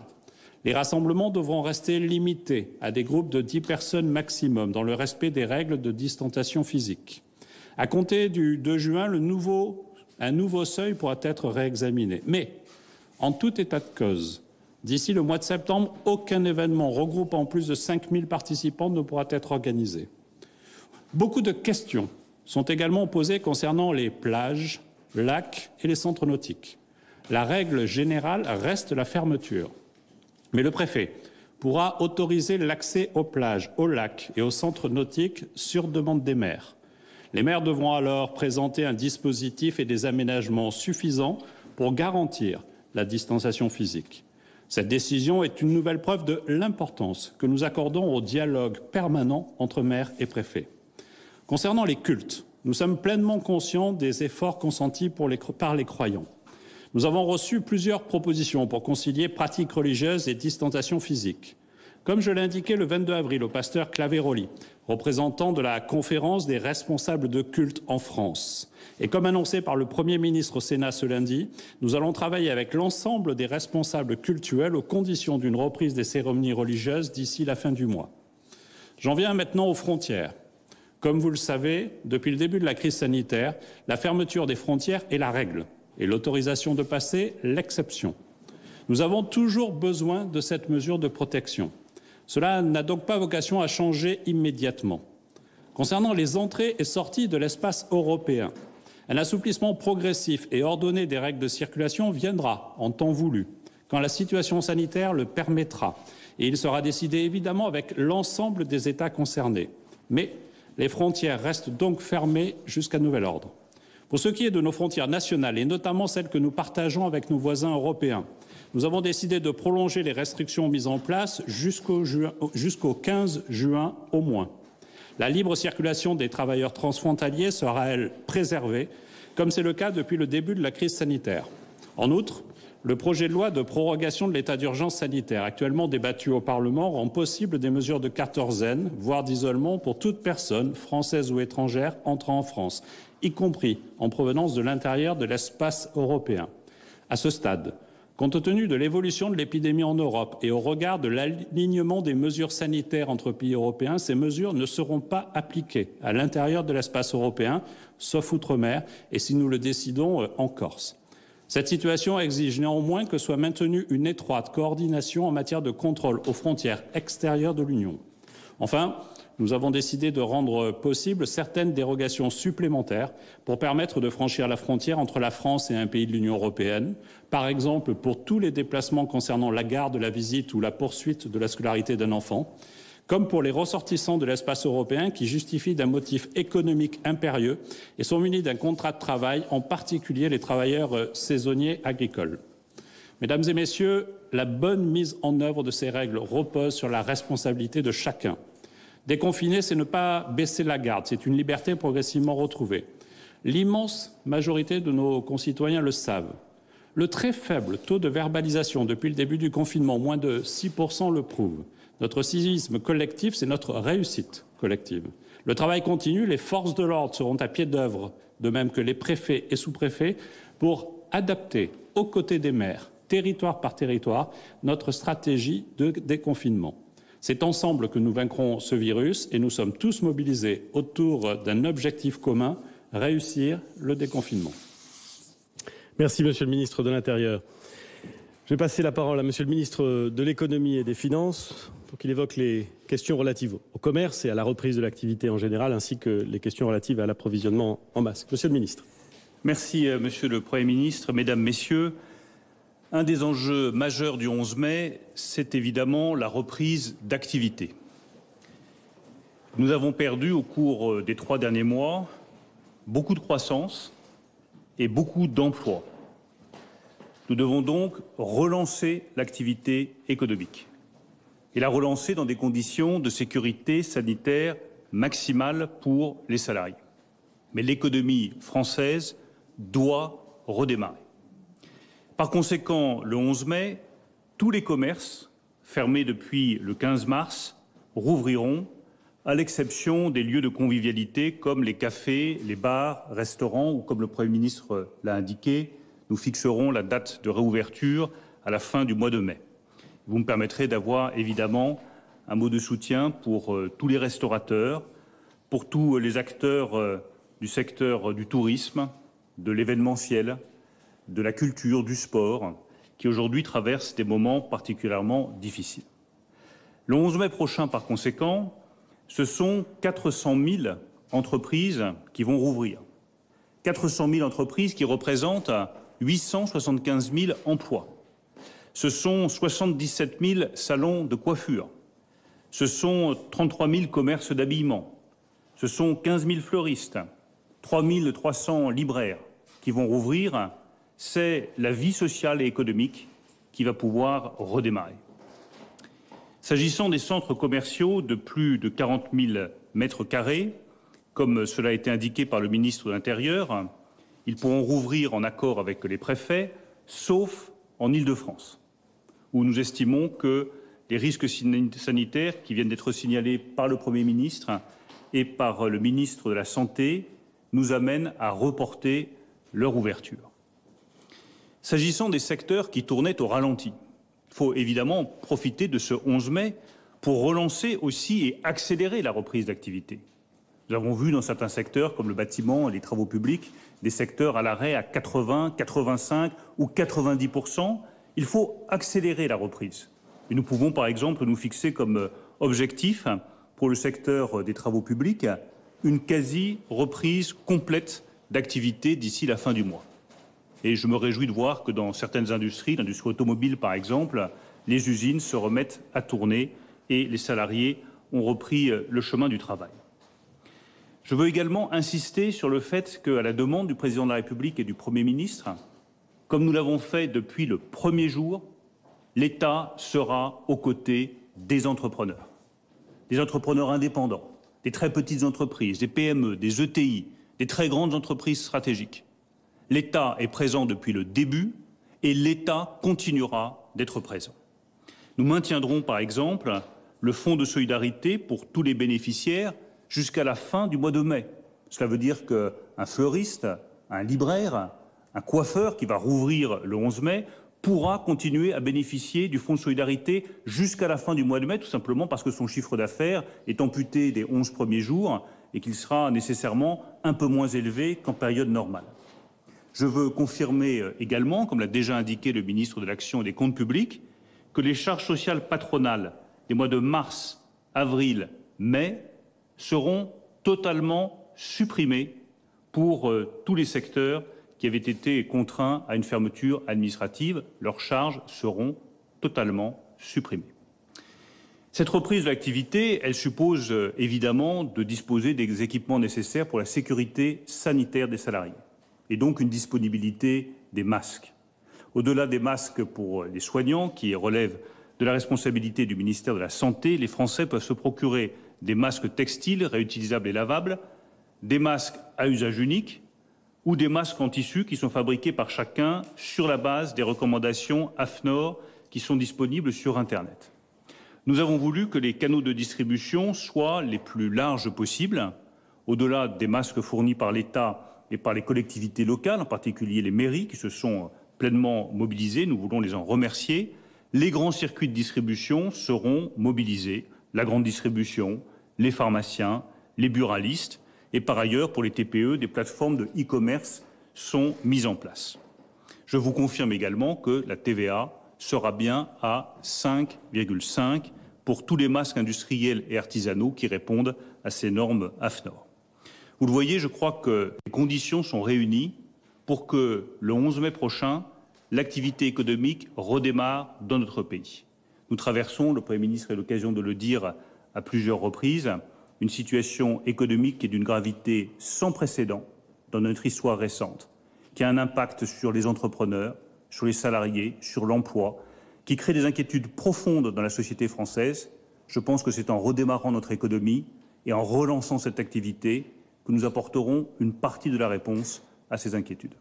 Les rassemblements devront rester limités à des groupes de 10 personnes maximum dans le respect des règles de distanciation physique. À compter du 2 juin, un nouveau seuil pourra être réexaminé. Mais, en tout état de cause, d'ici le mois de septembre, aucun événement regroupant plus de 5000 participants ne pourra être organisé. Beaucoup de questions sont également posées concernant les plages, lacs et les centres nautiques. La règle générale reste la fermeture. Mais le préfet pourra autoriser l'accès aux plages, aux lacs et aux centres nautiques sur demande des maires. Les maires devront alors présenter un dispositif et des aménagements suffisants pour garantir la distanciation physique. Cette décision est une nouvelle preuve de l'importance que nous accordons au dialogue permanent entre maires et préfets. Concernant les cultes, nous sommes pleinement conscients des efforts consentis par les croyants. Nous avons reçu plusieurs propositions pour concilier pratiques religieuses et distanciation physique. Comme je l'ai indiqué le 22 avril au pasteur Claveroli, représentant de la conférence des responsables de culte en France, et comme annoncé par le Premier ministre au Sénat ce lundi, nous allons travailler avec l'ensemble des responsables cultuels aux conditions d'une reprise des cérémonies religieuses d'ici la fin du mois. J'en viens maintenant aux frontières. Comme vous le savez, depuis le début de la crise sanitaire, la fermeture des frontières est la règle et l'autorisation de passer l'exception. Nous avons toujours besoin de cette mesure de protection. Cela n'a donc pas vocation à changer immédiatement. Concernant les entrées et sorties de l'espace européen, un assouplissement progressif et ordonné des règles de circulation viendra en temps voulu, quand la situation sanitaire le permettra. Et il sera décidé évidemment avec l'ensemble des États concernés. Mais les frontières restent donc fermées jusqu'à nouvel ordre. Pour ce qui est de nos frontières nationales, et notamment celles que nous partageons avec nos voisins européens, nous avons décidé de prolonger les restrictions mises en place jusqu'au 15 juin au moins. La libre circulation des travailleurs transfrontaliers sera, elle, préservée, comme c'est le cas depuis le début de la crise sanitaire. En outre, le projet de loi de prorogation de l'état d'urgence sanitaire, actuellement débattu au Parlement, rend possible des mesures de quatorzaine, voire d'isolement, pour toute personne, française ou étrangère, entrant en France, y compris en provenance de l'intérieur de l'espace européen. À ce stade, compte tenu de l'évolution de l'épidémie en Europe et au regard de l'alignement des mesures sanitaires entre pays européens, ces mesures ne seront pas appliquées à l'intérieur de l'espace européen, sauf outre-mer, et si nous le décidons, en Corse. Cette situation exige néanmoins que soit maintenue une étroite coordination en matière de contrôle aux frontières extérieures de l'Union. Enfin, nous avons décidé de rendre possible certaines dérogations supplémentaires pour permettre de franchir la frontière entre la France et un pays de l'Union européenne, par exemple pour tous les déplacements concernant la garde, la visite ou la poursuite de la scolarité d'un enfant, comme pour les ressortissants de l'espace européen qui justifient d'un motif économique impérieux et sont munis d'un contrat de travail, en particulier les travailleurs saisonniers agricoles. Mesdames et messieurs, la bonne mise en œuvre de ces règles repose sur la responsabilité de chacun. Déconfiner, c'est ne pas baisser la garde, c'est une liberté progressivement retrouvée. L'immense majorité de nos concitoyens le savent. Le très faible taux de verbalisation depuis le début du confinement, moins de 6%, le prouve. Notre civisme collectif, c'est notre réussite collective. Le travail continue, les forces de l'ordre seront à pied d'œuvre, de même que les préfets et sous-préfets, pour adapter aux côtés des maires, territoire par territoire, notre stratégie de déconfinement. C'est ensemble que nous vaincrons ce virus et nous sommes tous mobilisés autour d'un objectif commun, réussir le déconfinement. Merci, Monsieur le ministre de l'Intérieur. Je vais passer la parole à Monsieur le ministre de l'Économie et des Finances pour qu'il évoque les questions relatives au commerce et à la reprise de l'activité en général, ainsi que les questions relatives à l'approvisionnement en masques. Monsieur le ministre. Merci, Monsieur le Premier ministre. Mesdames, Messieurs, un des enjeux majeurs du 11 mai, c'est évidemment la reprise d'activité. Nous avons perdu au cours des 3 derniers mois beaucoup de croissance et beaucoup d'emplois. Nous devons donc relancer l'activité économique et la relancer dans des conditions de sécurité sanitaire maximale pour les salariés. Mais l'économie française doit redémarrer. Par conséquent, le 11 mai, tous les commerces fermés depuis le 15 mars rouvriront, à l'exception des lieux de convivialité comme les cafés, les bars, restaurants ou, comme le Premier ministre l'a indiqué, nous fixerons la date de réouverture à la fin du mois de mai. Vous me permettrez d'avoir évidemment un mot de soutien pour tous les restaurateurs, pour tous les acteurs du secteur du tourisme, de l'événementiel, de la culture, du sport, qui aujourd'hui traversent des moments particulièrement difficiles. Le 11 mai prochain, par conséquent, ce sont 400 000 entreprises qui vont rouvrir. 400 000 entreprises qui représentent 875 000 emplois. Ce sont 77 000 salons de coiffure. Ce sont 33 000 commerces d'habillement. Ce sont 15 000 fleuristes, 3 300 libraires qui vont rouvrir. C'est la vie sociale et économique qui va pouvoir redémarrer. S'agissant des centres commerciaux de plus de 40 000 mètres carrés, comme cela a été indiqué par le ministre de l'Intérieur, ils pourront rouvrir en accord avec les préfets, sauf en Île-de-France, où nous estimons que les risques sanitaires qui viennent d'être signalés par le Premier ministre et par le ministre de la Santé nous amènent à reporter leur ouverture. S'agissant des secteurs qui tournaient au ralenti, il faut évidemment profiter de ce 11 mai pour relancer aussi et accélérer la reprise d'activité. Nous avons vu dans certains secteurs, comme le bâtiment et les travaux publics, des secteurs à l'arrêt à 80, 85 ou 90%. Il faut accélérer la reprise. Et nous pouvons par exemple nous fixer comme objectif pour le secteur des travaux publics une quasi-reprise complète d'activité d'ici la fin du mois. Et je me réjouis de voir que dans certaines industries, l'industrie automobile par exemple, les usines se remettent à tourner et les salariés ont repris le chemin du travail. Je veux également insister sur le fait qu'à la demande du Président de la République et du Premier ministre, comme nous l'avons fait depuis le premier jour, l'État sera aux côtés des entrepreneurs indépendants, des très petites entreprises, des PME, des ETI, des très grandes entreprises stratégiques. L'État est présent depuis le début et l'État continuera d'être présent. Nous maintiendrons par exemple le fonds de solidarité pour tous les bénéficiaires jusqu'à la fin du mois de mai. Cela veut dire qu'un fleuriste, un libraire, un coiffeur qui va rouvrir le 11 mai pourra continuer à bénéficier du fonds de solidarité jusqu'à la fin du mois de mai, tout simplement parce que son chiffre d'affaires est amputé des 11 premiers jours et qu'il sera nécessairement un peu moins élevé qu'en période normale. Je veux confirmer également, comme l'a déjà indiqué le ministre de l'Action et des Comptes publics, que les charges sociales patronales des mois de mars, avril, mai seront totalement supprimées pour tous les secteurs qui avaient été contraints à une fermeture administrative. Leurs charges seront totalement supprimées. Cette reprise de l'activité, elle suppose évidemment de disposer des équipements nécessaires pour la sécurité sanitaire des salariés et donc une disponibilité des masques. Au-delà des masques pour les soignants, qui relèvent de la responsabilité du ministère de la Santé, les Français peuvent se procurer des masques textiles réutilisables et lavables, des masques à usage unique ou des masques en tissu qui sont fabriqués par chacun sur la base des recommandations AFNOR qui sont disponibles sur Internet. Nous avons voulu que les canaux de distribution soient les plus larges possibles, au-delà des masques fournis par l'État et par les collectivités locales, en particulier les mairies qui se sont pleinement mobilisées. Nous voulons les en remercier. Les grands circuits de distribution seront mobilisés, la grande distribution, les pharmaciens, les buralistes, et par ailleurs, pour les TPE, des plateformes de e-commerce sont mises en place. Je vous confirme également que la TVA sera bien à 5,5 pour tous les masques industriels et artisanaux qui répondent à ces normes AFNOR. Vous le voyez, je crois que les conditions sont réunies pour que le 11 mai prochain, l'activité économique redémarre dans notre pays. Nous traversons, le Premier ministre a eu l'occasion de le dire à plusieurs reprises, une situation économique qui est d'une gravité sans précédent dans notre histoire récente, qui a un impact sur les entrepreneurs, sur les salariés, sur l'emploi, qui crée des inquiétudes profondes dans la société française. Je pense que c'est en redémarrant notre économie et en relançant cette activité que nous apporterons une partie de la réponse à ces inquiétudes.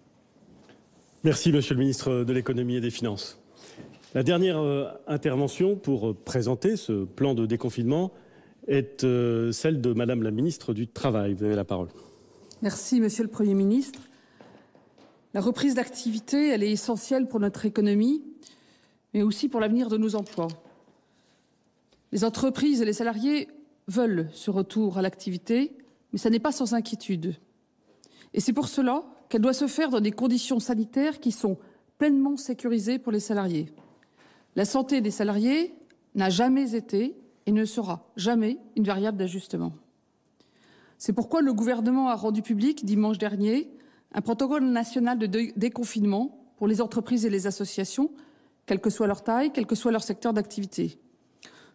Merci, Monsieur le ministre de l'Économie et des Finances. La dernière intervention pour présenter ce plan de déconfinement est celle de Madame la ministre du Travail. Vous avez la parole. Merci, Monsieur le Premier ministre. La reprise d'activité, elle est essentielle pour notre économie. mais aussi pour l'avenir de nos emplois. Les entreprises et les salariés veulent ce retour à l'activité, mais ça n'est pas sans inquiétude. Et c'est pour cela qu'elle doit se faire dans des conditions sanitaires qui sont pleinement sécurisées pour les salariés. La santé des salariés n'a jamais été et ne sera jamais une variable d'ajustement. C'est pourquoi le gouvernement a rendu public dimanche dernier un protocole national de déconfinement pour les entreprises et les associations, quelle que soit leur taille, quel que soit leur secteur d'activité.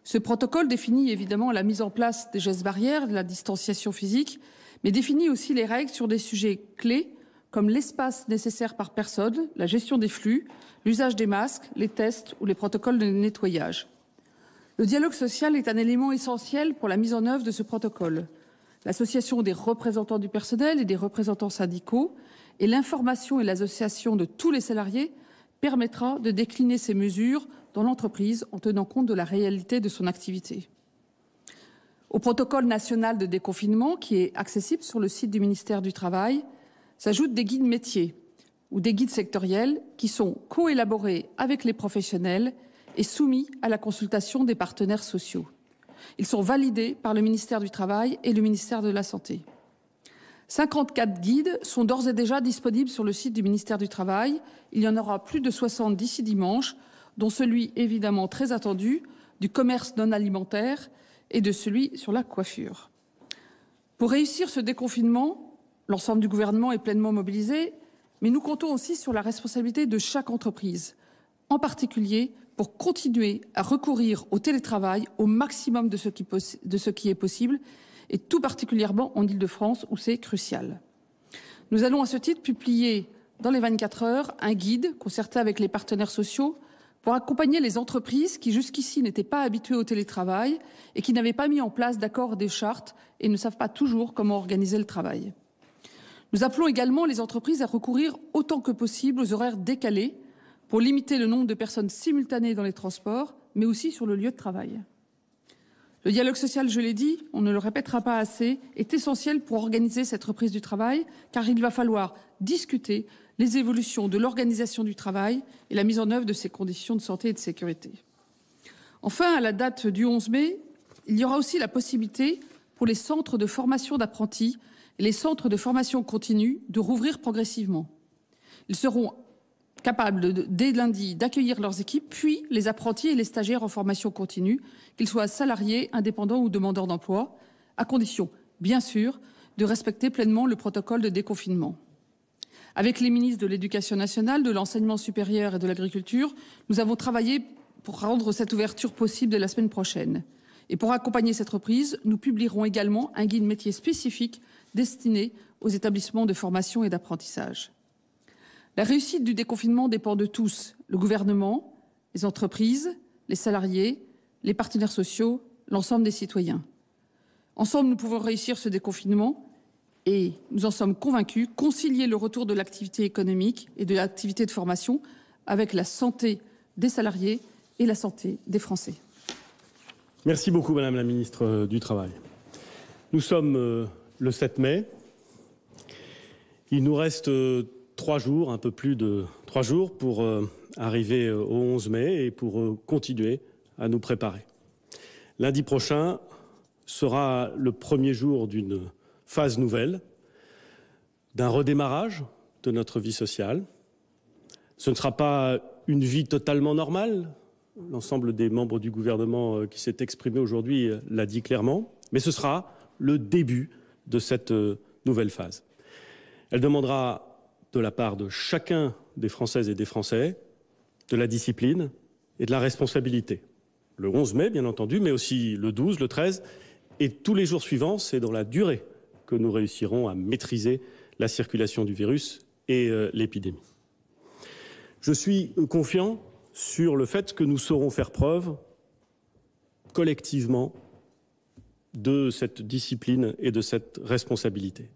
Ce protocole définit évidemment la mise en place des gestes barrières, de la distanciation physique, mais définit aussi les règles sur des sujets clés comme l'espace nécessaire par personne, la gestion des flux, l'usage des masques, les tests ou les protocoles de nettoyage. Le dialogue social est un élément essentiel pour la mise en œuvre de ce protocole. L'association des représentants du personnel et des représentants syndicaux et l'information et l'association de tous les salariés permettra de décliner ces mesures dans l'entreprise en tenant compte de la réalité de son activité. Au protocole national de déconfinement, qui est accessible sur le site du ministère du Travail, s'ajoutent des guides métiers ou des guides sectoriels qui sont coélaborés avec les professionnels et soumis à la consultation des partenaires sociaux. Ils sont validés par le ministère du Travail et le ministère de la Santé. 54 guides sont d'ores et déjà disponibles sur le site du ministère du Travail. Il y en aura plus de 60 d'ici dimanche, dont celui évidemment très attendu du commerce non alimentaire et de celui sur la coiffure. Pour réussir ce déconfinement, l'ensemble du gouvernement est pleinement mobilisé, mais nous comptons aussi sur la responsabilité de chaque entreprise, en particulier pour continuer à recourir au télétravail au maximum de ce qui est possible, et tout particulièrement en Île-de-France où c'est crucial. Nous allons à ce titre publier dans les 24 heures un guide concerté avec les partenaires sociaux pour accompagner les entreprises qui jusqu'ici n'étaient pas habituées au télétravail et qui n'avaient pas mis en place d'accord des chartes et ne savent pas toujours comment organiser le travail. Nous appelons également les entreprises à recourir autant que possible aux horaires décalés pour limiter le nombre de personnes simultanées dans les transports, mais aussi sur le lieu de travail. Le dialogue social, je l'ai dit, on ne le répétera pas assez, est essentiel pour organiser cette reprise du travail, car il va falloir discuter les évolutions de l'organisation du travail et la mise en œuvre de ces conditions de santé et de sécurité. Enfin, à la date du 11 mai, il y aura aussi la possibilité pour les centres de formation d'apprentis et les centres de formation continue de rouvrir progressivement. Ils seront capables, dès lundi, d'accueillir leurs équipes, puis les apprentis et les stagiaires en formation continue, qu'ils soient salariés, indépendants ou demandeurs d'emploi, à condition, bien sûr, de respecter pleinement le protocole de déconfinement. Avec les ministres de l'Éducation nationale, de l'Enseignement supérieur et de l'Agriculture, nous avons travaillé pour rendre cette ouverture possible dès la semaine prochaine. Et pour accompagner cette reprise, nous publierons également un guide métier spécifique destiné aux établissements de formation et d'apprentissage. La réussite du déconfinement dépend de tous, le gouvernement, les entreprises, les salariés, les partenaires sociaux, l'ensemble des citoyens. Ensemble, nous pouvons réussir ce déconfinement et, nous en sommes convaincus, concilier le retour de l'activité économique et de l'activité de formation avec la santé des salariés et la santé des Français. Merci beaucoup, Madame la Ministre du Travail. Nous sommes le 7 mai. Il nous reste 3 jours, un peu plus de 3 jours pour arriver au 11 mai et pour continuer à nous préparer. Lundi prochain sera le premier jour d'une phase nouvelle, d'un redémarrage de notre vie sociale. Ce ne sera pas une vie totalement normale. L'ensemble des membres du gouvernement qui s'est exprimé aujourd'hui l'a dit clairement, mais ce sera le début de cette nouvelle phase. Elle demandera de la part de chacun des Françaises et des Français de la discipline et de la responsabilité. Le 11 mai, bien entendu, mais aussi le 12, le 13 et tous les jours suivants, c'est dans la durée que nous réussirons à maîtriser la circulation du virus et l'épidémie. Je suis confiant sur le fait que nous saurons faire preuve collectivement de cette discipline et de cette responsabilité.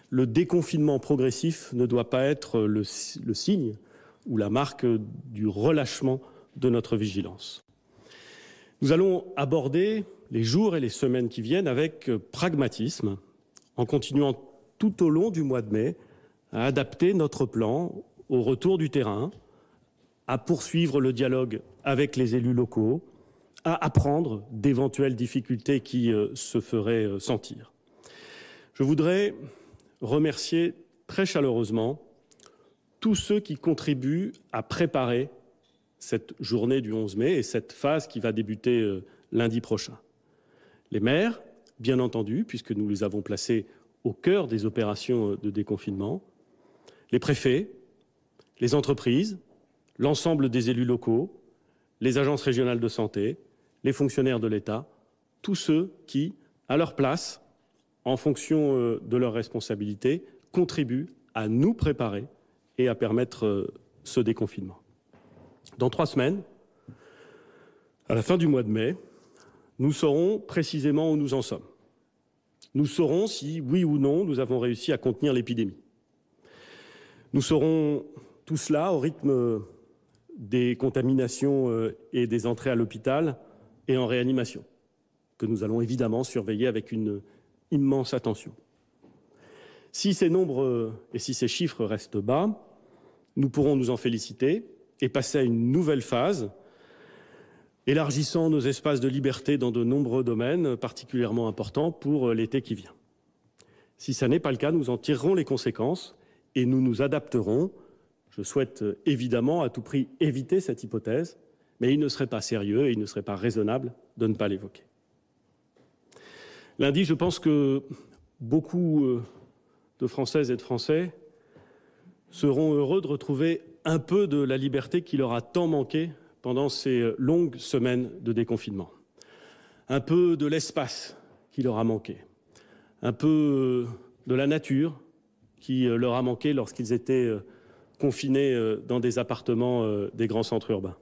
Le déconfinement progressif ne doit pas être le signe ou la marque du relâchement de notre vigilance. Nous allons aborder les jours et les semaines qui viennent avec pragmatisme, en continuant tout au long du mois de mai à adapter notre plan au retour du terrain, à poursuivre le dialogue avec les élus locaux, à apprendre d'éventuelles difficultés qui se feraient sentir. Je voudrais remercier très chaleureusement tous ceux qui contribuent à préparer cette journée du 11 mai et cette phase qui va débuter lundi prochain. Les maires, bien entendu, puisque nous les avons placés au cœur des opérations de déconfinement, les préfets, les entreprises, l'ensemble des élus locaux, les agences régionales de santé, les fonctionnaires de l'État, tous ceux qui, à leur place, en fonction de leurs responsabilités, contribuent à nous préparer et à permettre ce déconfinement. Dans 3 semaines, à la fin du mois de mai, nous saurons précisément où nous en sommes. Nous saurons si, oui ou non, nous avons réussi à contenir l'épidémie. Nous saurons tout cela au rythme des contaminations et des entrées à l'hôpital et en réanimation, que nous allons évidemment surveiller avec une immense attention. Si ces nombres et si ces chiffres restent bas, nous pourrons nous en féliciter et passer à une nouvelle phase, élargissant nos espaces de liberté dans de nombreux domaines particulièrement importants pour l'été qui vient. Si ça n'est pas le cas, nous en tirerons les conséquences et nous nous adapterons. Je souhaite évidemment à tout prix éviter cette hypothèse, mais il ne serait pas sérieux et il ne serait pas raisonnable de ne pas l'évoquer. Lundi, je pense que beaucoup de Françaises et de Français seront heureux de retrouver un peu de la liberté qui leur a tant manqué pendant ces longues semaines de déconfinement. Un peu de l'espace qui leur a manqué. Un peu de la nature qui leur a manqué lorsqu'ils étaient confinés dans des appartements des grands centres urbains.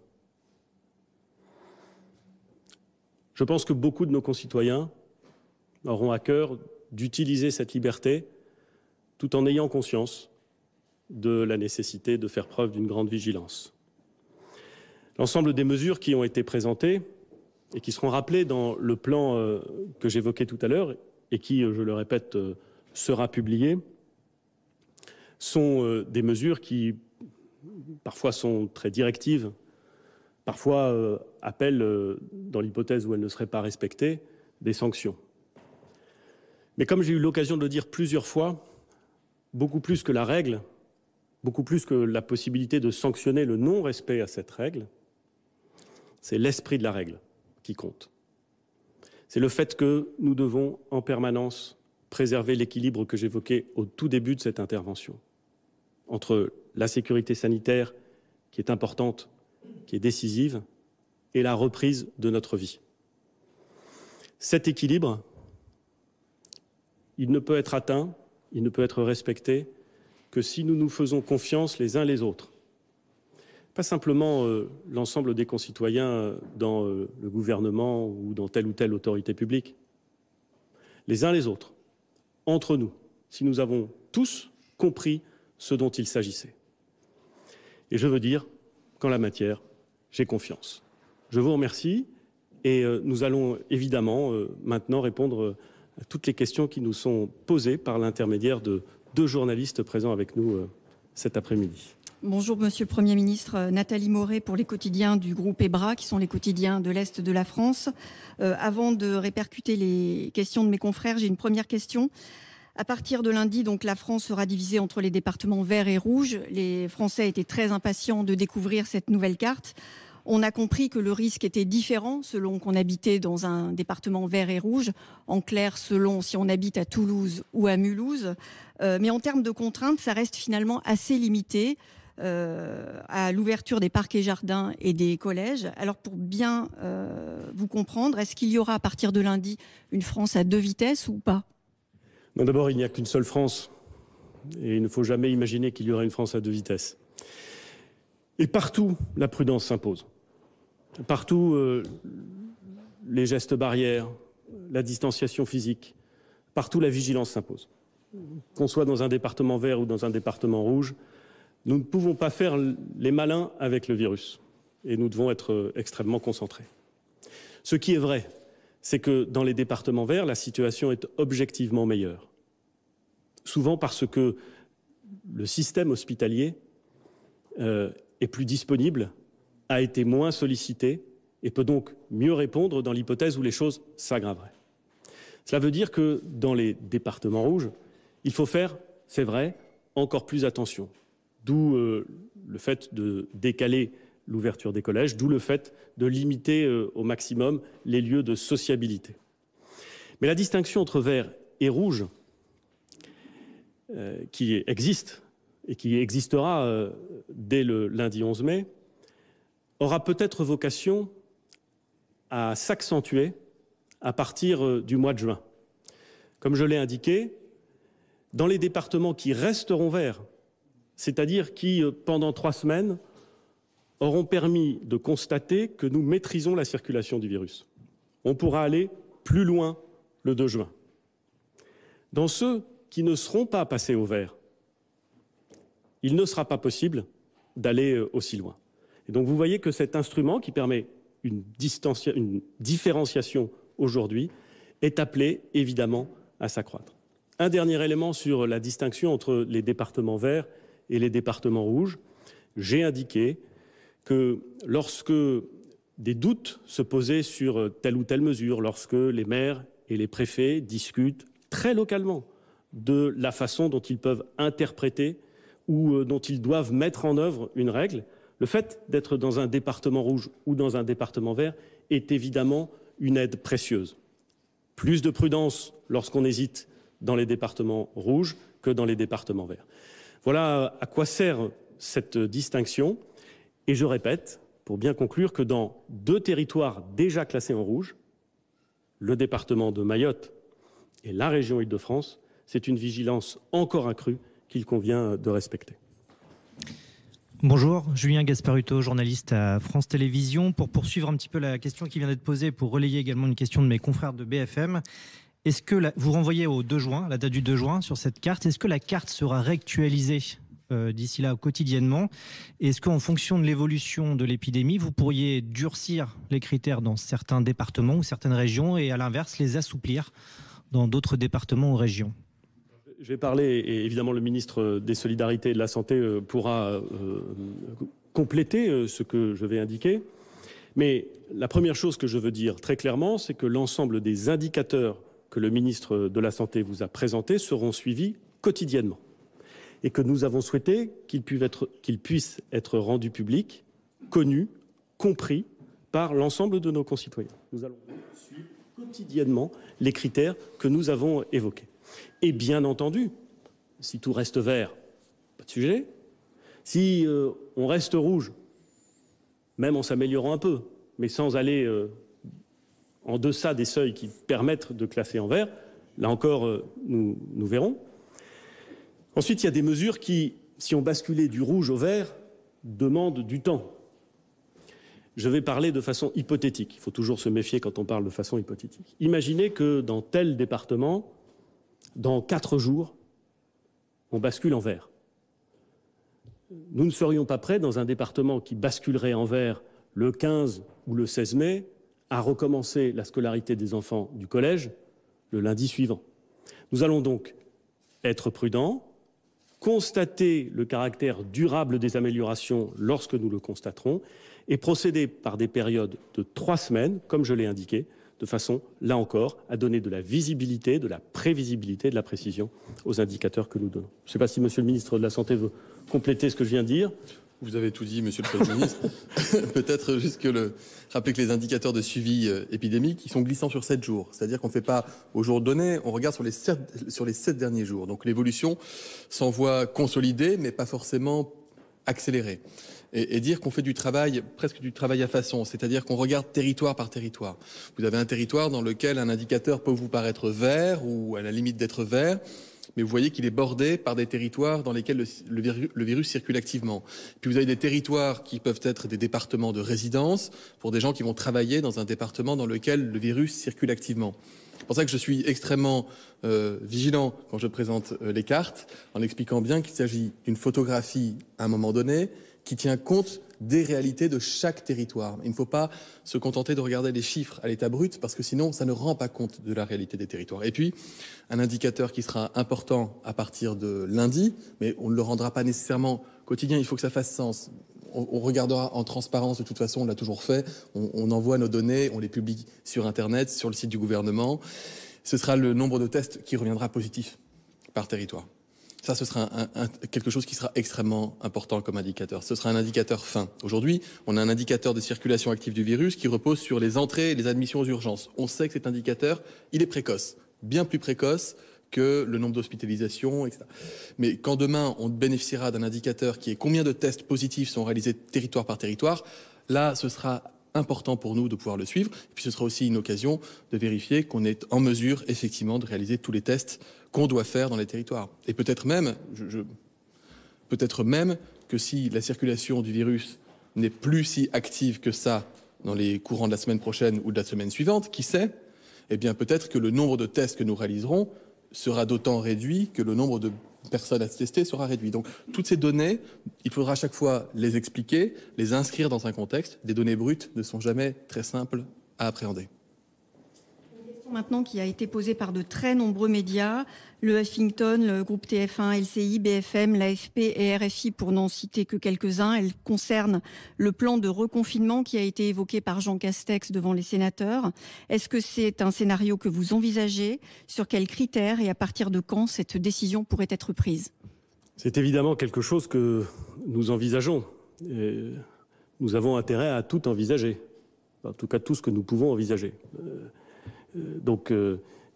Je pense que beaucoup de nos concitoyens auront à cœur d'utiliser cette liberté tout en ayant conscience de la nécessité de faire preuve d'une grande vigilance. L'ensemble des mesures qui ont été présentées et qui seront rappelées dans le plan que j'évoquais tout à l'heure et qui, je le répète, sera publié, sont des mesures qui parfois sont très directives, parfois appellent, dans l'hypothèse où elles ne seraient pas respectées, des sanctions. Mais comme j'ai eu l'occasion de le dire plusieurs fois, beaucoup plus que la règle, beaucoup plus que la possibilité de sanctionner le non-respect à cette règle, c'est l'esprit de la règle qui compte. C'est le fait que nous devons en permanence préserver l'équilibre que j'évoquais au tout début de cette intervention, entre la sécurité sanitaire, qui est importante, qui est décisive, et la reprise de notre vie. Cet équilibre, il ne peut être atteint, il ne peut être respecté que si nous nous faisons confiance les uns les autres. Pas simplement l'ensemble des concitoyens dans le gouvernement ou dans telle ou telle autorité publique. Les uns les autres, entre nous, si nous avons tous compris ce dont il s'agissait. Et je veux dire qu'en la matière, j'ai confiance. Je vous remercie et nous allons évidemment maintenant répondre à toutes les questions qui nous sont posées par l'intermédiaire de 2 journalistes présents avec nous cet après-midi. Bonjour Monsieur le Premier ministre, Nathalie Moret pour les quotidiens du groupe EBRA, qui sont les quotidiens de l'Est de la France. Avant de répercuter les questions de mes confrères, j'ai une première question. À partir de lundi, donc, la France sera divisée entre les départements verts et rouges. Les Français étaient très impatients de découvrir cette nouvelle carte. On a compris que le risque était différent selon qu'on habitait dans un département vert et rouge. En clair, selon si on habite à Toulouse ou à Mulhouse. Mais en termes de contraintes, ça reste finalement assez limité à l'ouverture des parcs et jardins et des collèges. Alors pour bien vous comprendre, est-ce qu'il y aura à partir de lundi une France à 2 vitesses ou pas ? Non, d'abord, il n'y a qu'une seule France et il ne faut jamais imaginer qu'il y aura une France à 2 vitesses. Et partout, la prudence s'impose. Partout, les gestes barrières, la distanciation physique, partout la vigilance s'impose. Qu'on soit dans un département vert ou dans un département rouge, nous ne pouvons pas faire les malins avec le virus et nous devons être extrêmement concentrés. Ce qui est vrai, c'est que dans les départements verts, la situation est objectivement meilleure. Souvent parce que le système hospitalier est plus disponible, a été moins sollicité et peut donc mieux répondre dans l'hypothèse où les choses s'aggraveraient. Cela veut dire que dans les départements rouges, il faut faire, c'est vrai, encore plus attention. D'où le fait de décaler l'ouverture des collèges, d'où le fait de limiter au maximum les lieux de sociabilité. Mais la distinction entre vert et rouge, qui existe et qui existera dès le lundi 11 mai, aura peut-être vocation à s'accentuer à partir du mois de juin. Comme je l'ai indiqué, dans les départements qui resteront verts, c'est-à-dire qui, pendant 3 semaines, auront permis de constater que nous maîtrisons la circulation du virus. On pourra aller plus loin le 2 juin. Dans ceux qui ne seront pas passés au vert, il ne sera pas possible d'aller aussi loin. Et donc vous voyez que cet instrument qui permet une différenciation aujourd'hui est appelé évidemment à s'accroître. Un dernier élément sur la distinction entre les départements verts et les départements rouges. J'ai indiqué que lorsque des doutes se posaient sur telle ou telle mesure, lorsque les maires et les préfets discutent très localement de la façon dont ils peuvent interpréter ou dont ils doivent mettre en œuvre une règle, le fait d'être dans un département rouge ou dans un département vert est évidemment une aide précieuse. Plus de prudence lorsqu'on hésite dans les départements rouges que dans les départements verts. Voilà à quoi sert cette distinction. Et je répète, pour bien conclure, que dans 2 territoires déjà classés en rouge, le département de Mayotte et la région Île-de-France, c'est une vigilance encore accrue qu'il convient de respecter. Bonjour, Julien Gasparuto, journaliste à France Télévisions. Pour poursuivre un petit peu la question qui vient d'être posée, pour relayer également une question de mes confrères de BFM, est-ce que vous renvoyez au 2 juin, la date du 2 juin sur cette carte, est-ce que la carte sera réactualisée d'ici là quotidiennement? Est-ce qu'en fonction de l'évolution de l'épidémie, vous pourriez durcir les critères dans certains départements ou certaines régions et à l'inverse les assouplir dans d'autres départements ou régions? Je vais parler, et évidemment le ministre des Solidarités et de la Santé pourra compléter ce que je vais indiquer. Mais la première chose que je veux dire très clairement, c'est que l'ensemble des indicateurs que le ministre de la Santé vous a présentés seront suivis quotidiennement. Et que nous avons souhaité qu'ils puissent être rendus publics, connus, compris par l'ensemble de nos concitoyens. Nous allons suivre quotidiennement les critères que nous avons évoqués. Et bien entendu, si tout reste vert, pas de sujet. Si on reste rouge, même en s'améliorant un peu, mais sans aller en deçà des seuils qui permettent de classer en vert, là encore, nous verrons. Ensuite, il y a des mesures qui, si on basculait du rouge au vert, demandent du temps. Je vais parler de façon hypothétique. Il faut toujours se méfier quand on parle de façon hypothétique. Imaginez que dans tel département, dans 4 jours, on bascule en vert. Nous ne serions pas prêts, dans un département qui basculerait en vert le 15 ou le 16 mai, à recommencer la scolarité des enfants du collège le lundi suivant. Nous allons donc être prudents, constater le caractère durable des améliorations lorsque nous le constaterons et procéder par des périodes de 3 semaines, comme je l'ai indiqué, de façon, là encore, à donner de la visibilité, de la prévisibilité, de la précision aux indicateurs que nous donnons. Je ne sais pas si Monsieur le ministre de la Santé veut compléter ce que je viens de dire. Vous avez tout dit, Monsieur le Premier ministre. Peut-être juste rappeler que les indicateurs de suivi épidémique, ils sont glissants sur 7 jours. C'est-à-dire qu'on ne fait pas au jour donné, on regarde sur les 7 derniers jours. Donc l'évolution s'en voit consolidée, mais pas forcément accélérée. Et dire qu'on fait du travail, presque du travail à façon, c'est-à-dire qu'on regarde territoire par territoire. Vous avez un territoire dans lequel un indicateur peut vous paraître vert ou à la limite d'être vert, mais vous voyez qu'il est bordé par des territoires dans lesquels le virus circule activement. Puis vous avez des territoires qui peuvent être des départements de résidence pour des gens qui vont travailler dans un département dans lequel le virus circule activement. C'est pour ça que je suis extrêmement vigilant quand je présente les cartes, en expliquant bien qu'il s'agit d'une photographie à un moment donné, qui tient compte des réalités de chaque territoire. Il ne faut pas se contenter de regarder les chiffres à l'état brut, parce que sinon, ça ne rend pas compte de la réalité des territoires. Et puis, un indicateur qui sera important à partir de lundi, mais on ne le rendra pas nécessairement quotidien, il faut que ça fasse sens. on regardera en transparence, de toute façon, on l'a toujours fait. On envoie nos données, on les publie sur Internet, sur le site du gouvernement. Ce sera le nombre de tests qui reviendra positif par territoire. Ça, ce sera quelque chose qui sera extrêmement important comme indicateur. Ce sera un indicateur fin. Aujourd'hui, on a un indicateur de circulation active du virus qui repose sur les entrées et les admissions aux urgences. On sait que cet indicateur, il est précoce, bien plus précoce que le nombre d'hospitalisations, etc. Mais quand demain, on bénéficiera d'un indicateur qui est combien de tests positifs sont réalisés territoire par territoire, là, ce sera important pour nous de pouvoir le suivre. Et puis ce sera aussi une occasion de vérifier qu'on est en mesure, effectivement, de réaliser tous les tests qu'on doit faire dans les territoires. Et peut-être même, peut-être même que si la circulation du virus n'est plus si active que ça dans les courants de la semaine prochaine ou de la semaine suivante, qui sait, eh bien peut-être que le nombre de tests que nous réaliserons sera d'autant réduit que le nombre de personnes à tester sera réduit. Donc toutes ces données, il faudra à chaque fois les expliquer, les inscrire dans un contexte. Des données brutes ne sont jamais très simples à appréhender. Maintenant qui a été posée par de très nombreux médias, le Huffington, le groupe TF1, LCI, BFM, l'AFP et RFI pour n'en citer que quelques-uns. Elle concerne le plan de reconfinement qui a été évoqué par Jean Castex devant les sénateurs. Est-ce que c'est un scénario que vous envisagez? Sur quels critères et à partir de quand cette décision pourrait être prise? C'est évidemment quelque chose que nous envisageons. Et nous avons intérêt à tout envisager. En tout cas, tout ce que nous pouvons envisager. Donc,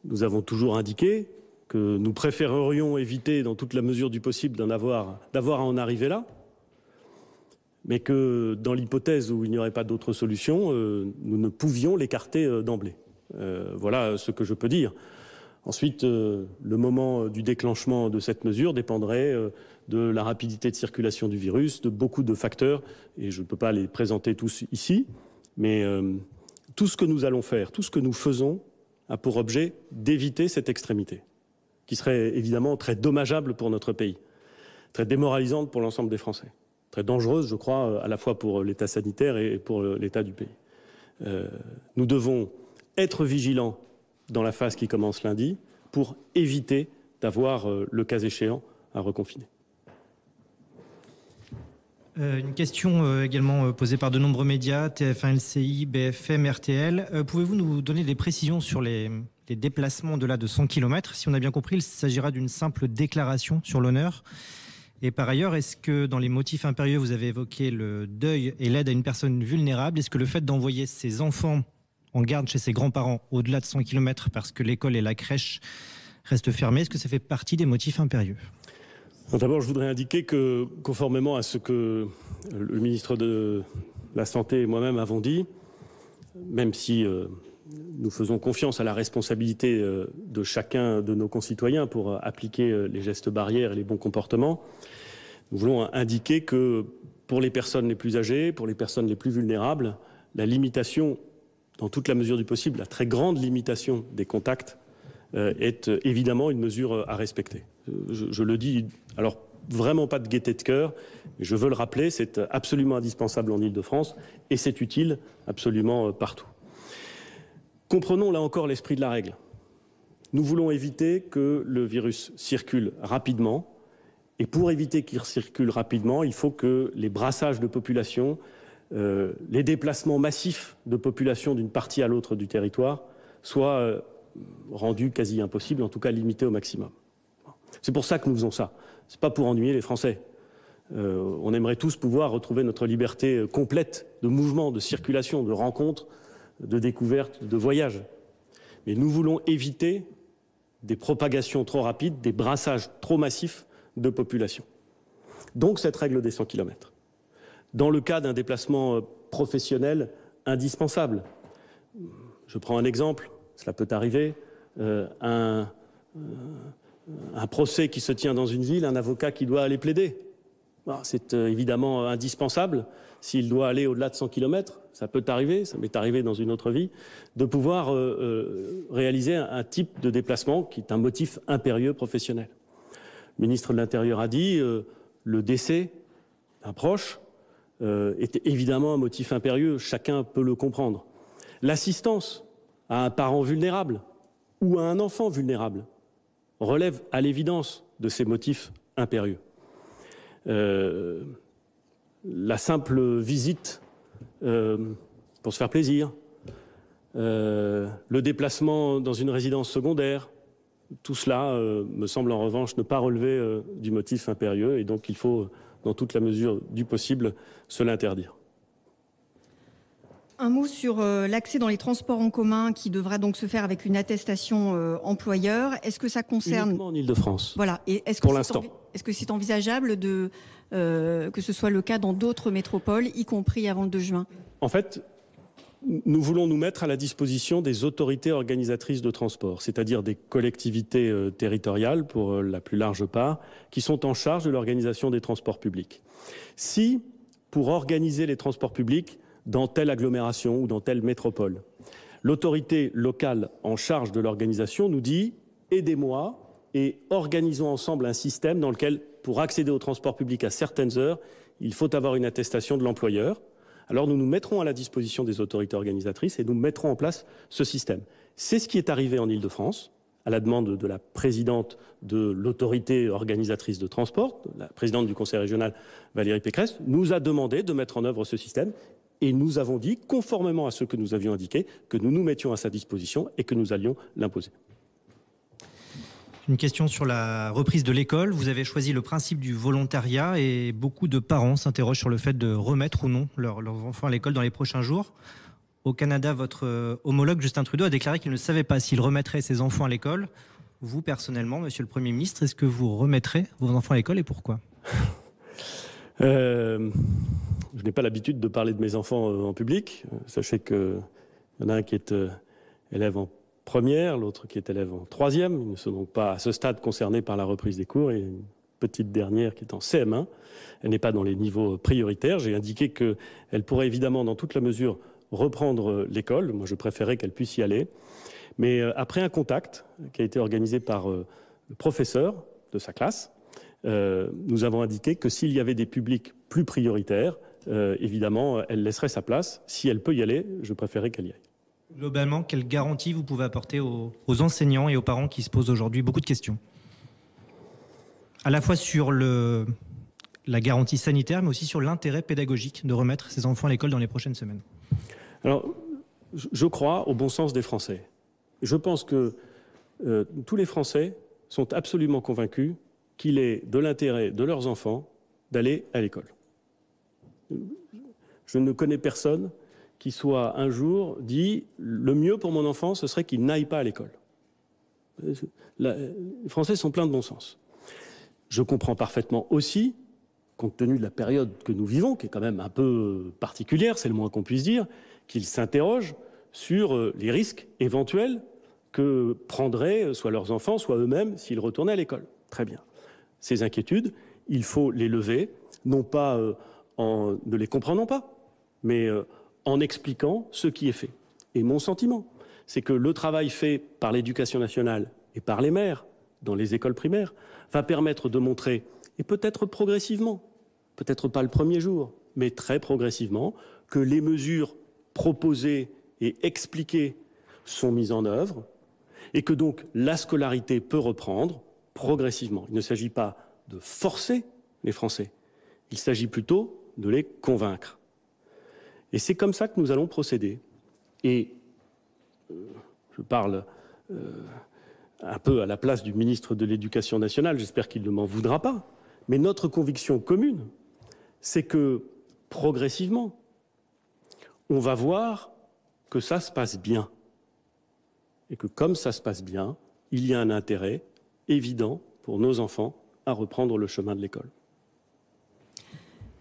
nous avons toujours indiqué que nous préférerions éviter, dans toute la mesure du possible, d'avoir à en arriver là, mais que dans l'hypothèse où il n'y aurait pas d'autre solution, nous ne pouvions l'écarter d'emblée. Voilà ce que je peux dire. Ensuite, le moment du déclenchement de cette mesure dépendrait de la rapidité de circulation du virus, de beaucoup de facteurs, et je ne peux pas les présenter tous ici, mais tout ce que nous allons faire, tout ce que nous faisons a pour objet d'éviter cette extrémité, qui serait évidemment très dommageable pour notre pays, très démoralisante pour l'ensemble des Français, très dangereuse, je crois, à la fois pour l'état sanitaire et pour l'état du pays. Nous devons être vigilants dans la phase qui commence lundi pour éviter d'avoir, le cas échéant, à reconfiner. Une question également posée par de nombreux médias, TF1, LCI, BFM, RTL. Pouvez-vous nous donner des précisions sur les déplacements au-delà de 100 km? Si on a bien compris, il s'agira d'une simple déclaration sur l'honneur. Et par ailleurs, est-ce que dans les motifs impérieux, vous avez évoqué le deuil et l'aide à une personne vulnérable? Est-ce que le fait d'envoyer ses enfants en garde chez ses grands-parents au-delà de 100 km parce que l'école et la crèche restent fermées, est-ce que ça fait partie des motifs impérieux? D'abord, je voudrais indiquer que, conformément à ce que le ministre de la Santé et moi-même avons dit, même si nous faisons confiance à la responsabilité de chacun de nos concitoyens pour appliquer les gestes barrières et les bons comportements, nous voulons indiquer que pour les personnes les plus âgées, pour les personnes les plus vulnérables, la limitation, dans toute la mesure du possible, la très grande limitation des contacts est évidemment une mesure à respecter. Je le dis, alors vraiment pas de gaieté de cœur, mais je veux le rappeler, c'est absolument indispensable en Île-de-France et c'est utile absolument partout. Comprenons là encore l'esprit de la règle. Nous voulons éviter que le virus circule rapidement et pour éviter qu'il circule rapidement, il faut que les brassages de population, les déplacements massifs de population d'une partie à l'autre du territoire soient rendus quasi impossibles, en tout cas limités au maximum. C'est pour ça que nous faisons ça. Ce n'est pas pour ennuyer les Français. On aimerait tous pouvoir retrouver notre liberté complète de mouvement, de circulation, de rencontres, de découvertes, de voyages. Mais nous voulons éviter des propagations trop rapides, des brassages trop massifs de population. Donc cette règle des 100 km. Dans le cas d'un déplacement professionnel indispensable, je prends un exemple, cela peut arriver, un procès qui se tient dans une ville, un avocat qui doit aller plaider. C'est évidemment indispensable, s'il doit aller au-delà de 100 km, ça peut arriver, ça m'est arrivé dans une autre vie, de pouvoir réaliser un type de déplacement qui est un motif impérieux professionnel. Le ministre de l'Intérieur a dit le décès d'un proche est évidemment un motif impérieux, chacun peut le comprendre. L'assistance à un parent vulnérable ou à un enfant vulnérable relève à l'évidence de ces motifs impérieux. la simple visite pour se faire plaisir, le déplacement dans une résidence secondaire, tout cela me semble en revanche ne pas relever du motif impérieux et donc il faut, dans toute la mesure du possible, se l'interdire. Un mot sur l'accès dans les transports en commun qui devra donc se faire avec une attestation employeur. Est-ce que ça concerne... Uniquement en Île-de-France. Voilà. Et est-ce que pour l'instant. Est-ce que c'est envisageable que ce soit le cas dans d'autres métropoles, y compris avant le 2 juin? En fait, nous voulons nous mettre à la disposition des autorités organisatrices de transport, c'est-à-dire des collectivités territoriales, pour la plus large part, qui sont en charge de l'organisation des transports publics. Si, pour organiser les transports publics dans telle agglomération ou dans telle métropole, l'autorité locale en charge de l'organisation nous dit « aidez-moi et organisons ensemble un système dans lequel, pour accéder au transport public à certaines heures, il faut avoir une attestation de l'employeur », alors nous nous mettrons à la disposition des autorités organisatrices et nous mettrons en place ce système. C'est ce qui est arrivé en Île-de-France, à la demande de la présidente de l'autorité organisatrice de transport, la présidente du conseil régional Valérie Pécresse, nous a demandé de mettre en œuvre ce système et nous avons dit, conformément à ce que nous avions indiqué, que nous nous mettions à sa disposition et que nous allions l'imposer. Une question sur la reprise de l'école. Vous avez choisi le principe du volontariat et beaucoup de parents s'interrogent sur le fait de remettre ou non leurs enfants à l'école dans les prochains jours. Au Canada, votre homologue Justin Trudeau a déclaré qu'il ne savait pas s'il remettrait ses enfants à l'école. Vous, personnellement, Monsieur le Premier ministre, est-ce que vous remettrez vos enfants à l'école et pourquoi ? Je n'ai pas l'habitude de parler de mes enfants en public. Sachez qu'il y en a un qui est élève en première, l'autre qui est élève en troisième. Ils ne sont donc pas à ce stade concernés par la reprise des cours. Et une petite dernière qui est en CM1. Elle n'est pas dans les niveaux prioritaires. J'ai indiqué qu'elle pourrait évidemment, dans toute la mesure, reprendre l'école. Moi, je préférais qu'elle puisse y aller. Mais après un contact qui a été organisé par le professeur de sa classe, nous avons indiqué que s'il y avait des publics plus prioritaires, évidemment, elle laisserait sa place. Si elle peut y aller, je préférais qu'elle y aille. Globalement, quelle garantie vous pouvez apporter aux enseignants et aux parents qui se posent aujourd'hui beaucoup de questions ? À la fois sur la garantie sanitaire, mais aussi sur l'intérêt pédagogique de remettre ces enfants à l'école dans les prochaines semaines. Alors, je crois au bon sens des Français. Je pense que tous les Français sont absolument convaincus qu'il est de l'intérêt de leurs enfants d'aller à l'école. Je ne connais personne qui soit un jour dit « le mieux pour mon enfant, ce serait qu'il n'aille pas à l'école ». Les Français sont pleins de bon sens. Je comprends parfaitement aussi, compte tenu de la période que nous vivons, qui est quand même un peu particulière, c'est le moins qu'on puisse dire, qu'ils s'interrogent sur les risques éventuels que prendraient soit leurs enfants, soit eux-mêmes, s'ils retournaient à l'école. Très bien. Ces inquiétudes, il faut les lever, non pas en ne les comprenant pas, mais en expliquant ce qui est fait. Et mon sentiment, c'est que le travail fait par l'Éducation nationale et par les maires dans les écoles primaires va permettre de montrer, et peut-être progressivement, peut-être pas le premier jour, mais très progressivement, que les mesures proposées et expliquées sont mises en œuvre et que donc la scolarité peut reprendre progressivement. Il ne s'agit pas de forcer les Français, il s'agit plutôt de les convaincre. Et c'est comme ça que nous allons procéder. Et je parle un peu à la place du ministre de l'Éducation nationale, j'espère qu'il ne m'en voudra pas, mais notre conviction commune, c'est que progressivement, on va voir que ça se passe bien. Et que comme ça se passe bien, il y a un intérêt évident pour nos enfants à reprendre le chemin de l'école.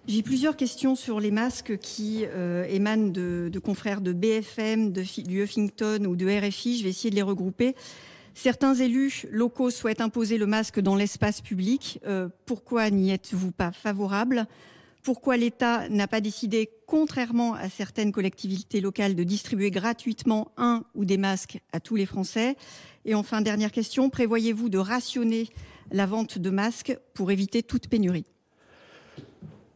J'ai plusieurs questions sur les masques qui émanent de confrères de BFM, du Huffington ou de RFI. Je vais essayer de les regrouper. Certains élus locaux souhaitent imposer le masque dans l'espace public. Pourquoi n'y êtes-vous pas favorable ? Pourquoi l'État n'a pas décidé, contrairement à certaines collectivités locales, de distribuer gratuitement un ou des masques à tous les Français ? Et enfin, dernière question, prévoyez-vous de rationner la vente de masques pour éviter toute pénurie ?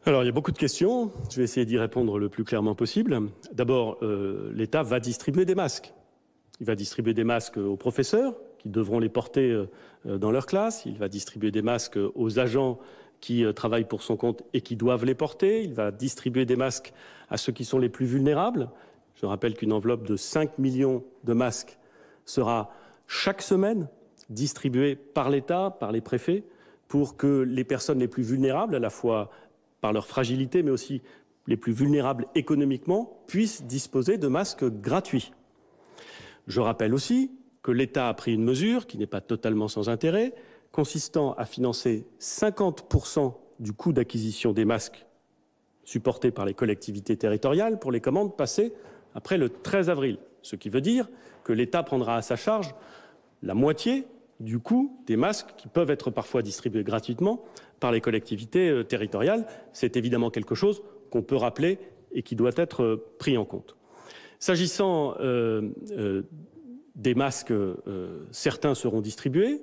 Alors, il y a beaucoup de questions. Je vais essayer d'y répondre le plus clairement possible. D'abord, l'État va distribuer des masques. Il va distribuer des masques aux professeurs qui devront les porter dans leur classe. Il va distribuer des masques aux agents qui travaillent pour son compte et qui doivent les porter. Il va distribuer des masques à ceux qui sont les plus vulnérables. Je rappelle qu'une enveloppe de 5 millions de masques sera chaque semaine distribuée par l'État, par les préfets, pour que les personnes les plus vulnérables, à la fois par leur fragilité, mais aussi les plus vulnérables économiquement, puissent disposer de masques gratuits. Je rappelle aussi que l'État a pris une mesure qui n'est pas totalement sans intérêt, consistant à financer 50% du coût d'acquisition des masques supportés par les collectivités territoriales pour les commandes passées après le 13 avril. Ce qui veut dire que l'État prendra à sa charge la moitié du coût des masques qui peuvent être parfois distribués gratuitement par les collectivités territoriales. C'est évidemment quelque chose qu'on peut rappeler et qui doit être pris en compte. S'agissant des masques, certains seront distribués,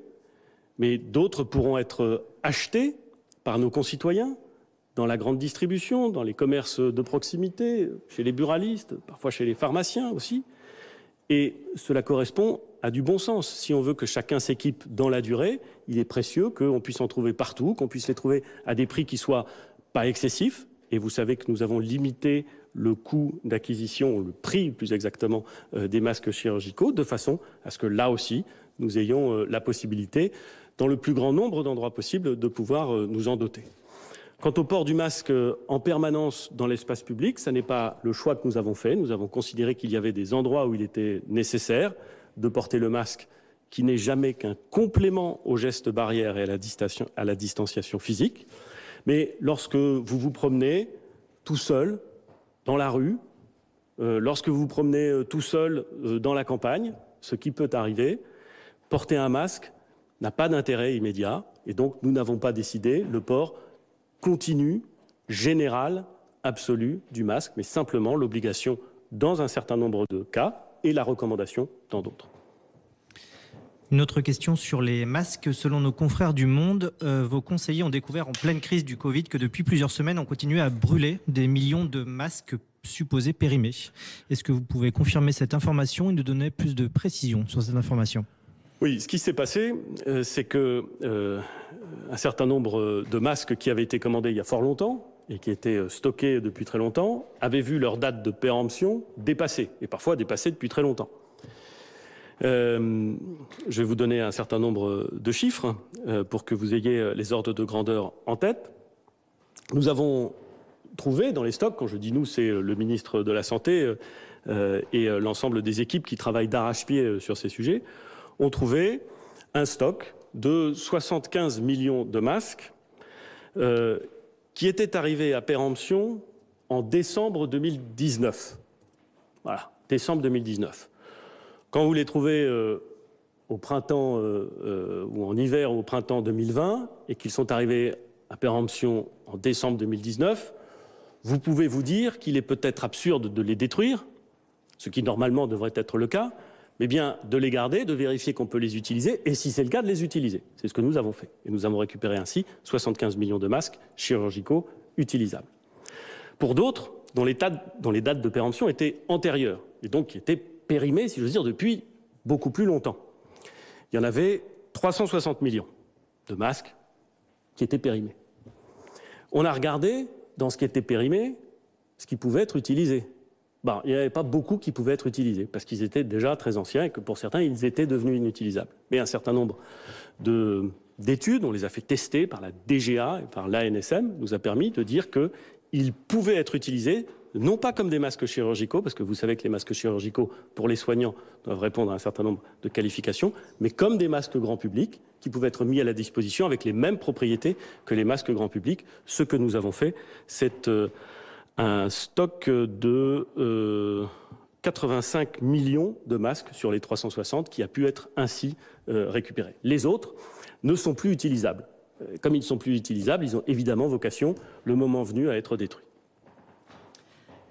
mais d'autres pourront être achetés par nos concitoyens dans la grande distribution, dans les commerces de proximité, chez les buralistes, parfois chez les pharmaciens aussi. Et cela correspond à du bon sens. Si on veut que chacun s'équipe dans la durée, il est précieux qu'on puisse en trouver partout, qu'on puisse les trouver à des prix qui soient pas excessifs. Et vous savez que nous avons limité le coût d'acquisition, le prix plus exactement, des masques chirurgicaux, de façon à ce que là aussi, nous ayons la possibilité, dans le plus grand nombre d'endroits possibles, de pouvoir nous en doter. Quant au port du masque en permanence dans l'espace public, ce n'est pas le choix que nous avons fait. Nous avons considéré qu'il y avait des endroits où il était nécessaire de porter le masque, qui n'est jamais qu'un complément aux gestes barrières et à la distanciation physique. Mais lorsque vous vous promenez tout seul dans la rue, lorsque vous vous promenez tout seul dans la campagne, ce qui peut arriver, porter un masque n'a pas d'intérêt immédiat. Et donc, nous n'avons pas décidé le port continu, général, absolu du masque, mais simplement l'obligation dans un certain nombre de cas et la recommandation dans d'autres. Une autre question sur les masques. Selon nos confrères du Monde, vos conseillers ont découvert en pleine crise du Covid que depuis plusieurs semaines, on continuait à brûler des millions de masques supposés périmés. Est-ce que vous pouvez confirmer cette information et nous donner plus de précision sur cette information ? Oui, ce qui s'est passé, c'est que un certain nombre de masques qui avaient été commandés il y a fort longtemps et qui étaient stockés depuis très longtemps avaient vu leur date de péremption dépassée, et parfois dépassée depuis très longtemps. Je vais vous donner un certain nombre de chiffres pour que vous ayez les ordres de grandeur en tête. Nous avons trouvé dans les stocks, quand je dis nous, c'est le ministre de la Santé et l'ensemble des équipes qui travaillent d'arrache-pied sur ces sujets, ont trouvé un stock de 75 millions de masques qui était arrivé à péremption en décembre 2019. Voilà, décembre 2019. Quand vous les trouvez au printemps ou en hiver ou au printemps 2020 et qu'ils sont arrivés à péremption en décembre 2019, vous pouvez vous dire qu'il est peut-être absurde de les détruire, ce qui normalement devrait être le cas, mais bien de les garder, de vérifier qu'on peut les utiliser, et si c'est le cas, de les utiliser. C'est ce que nous avons fait. Et nous avons récupéré ainsi 75 millions de masques chirurgicaux utilisables. Pour d'autres, dont les dates de péremption étaient antérieures, et donc qui étaient périmés, si j'ose dire, depuis beaucoup plus longtemps. Il y en avait 360 millions de masques qui étaient périmés. On a regardé, dans ce qui était périmé, ce qui pouvait être utilisé. Il n'y avait pas beaucoup qui pouvaient être utilisés, parce qu'ils étaient déjà très anciens et que pour certains, ils étaient devenus inutilisables. Mais un certain nombre d'études, on les a fait tester par la DGA et par l'ANSM, nous a permis de dire qu'ils pouvaient être utilisés, non pas comme des masques chirurgicaux, parce que vous savez que les masques chirurgicaux, pour les soignants, doivent répondre à un certain nombre de qualifications, mais comme des masques grand public, qui pouvaient être mis à la disposition avec les mêmes propriétés que les masques grand public. Ce que nous avons fait, c'est un stock de 85 millions de masques sur les 360 qui a pu être ainsi récupéré. Les autres ne sont plus utilisables. Comme ils ne sont plus utilisables, ils ont évidemment vocation, le moment venu, à être détruits.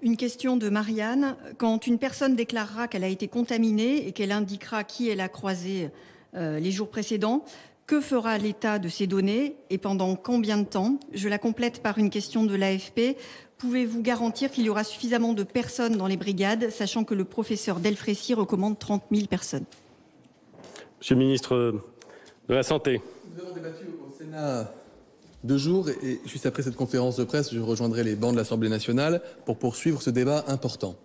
Une question de Marianne. Quand une personne déclarera qu'elle a été contaminée et qu'elle indiquera qui elle a croisé les jours précédents, que fera l'État de ces données et pendant combien de temps ? Je la complète par une question de l'AFP. Pouvez-vous garantir qu'il y aura suffisamment de personnes dans les brigades, sachant que le professeur Delfrécy recommande 30 000 personnes ? Monsieur le ministre de la Santé. Nous avons débattu au Sénat 2 jours et juste après cette conférence de presse, je rejoindrai les bancs de l'Assemblée nationale pour poursuivre ce débat important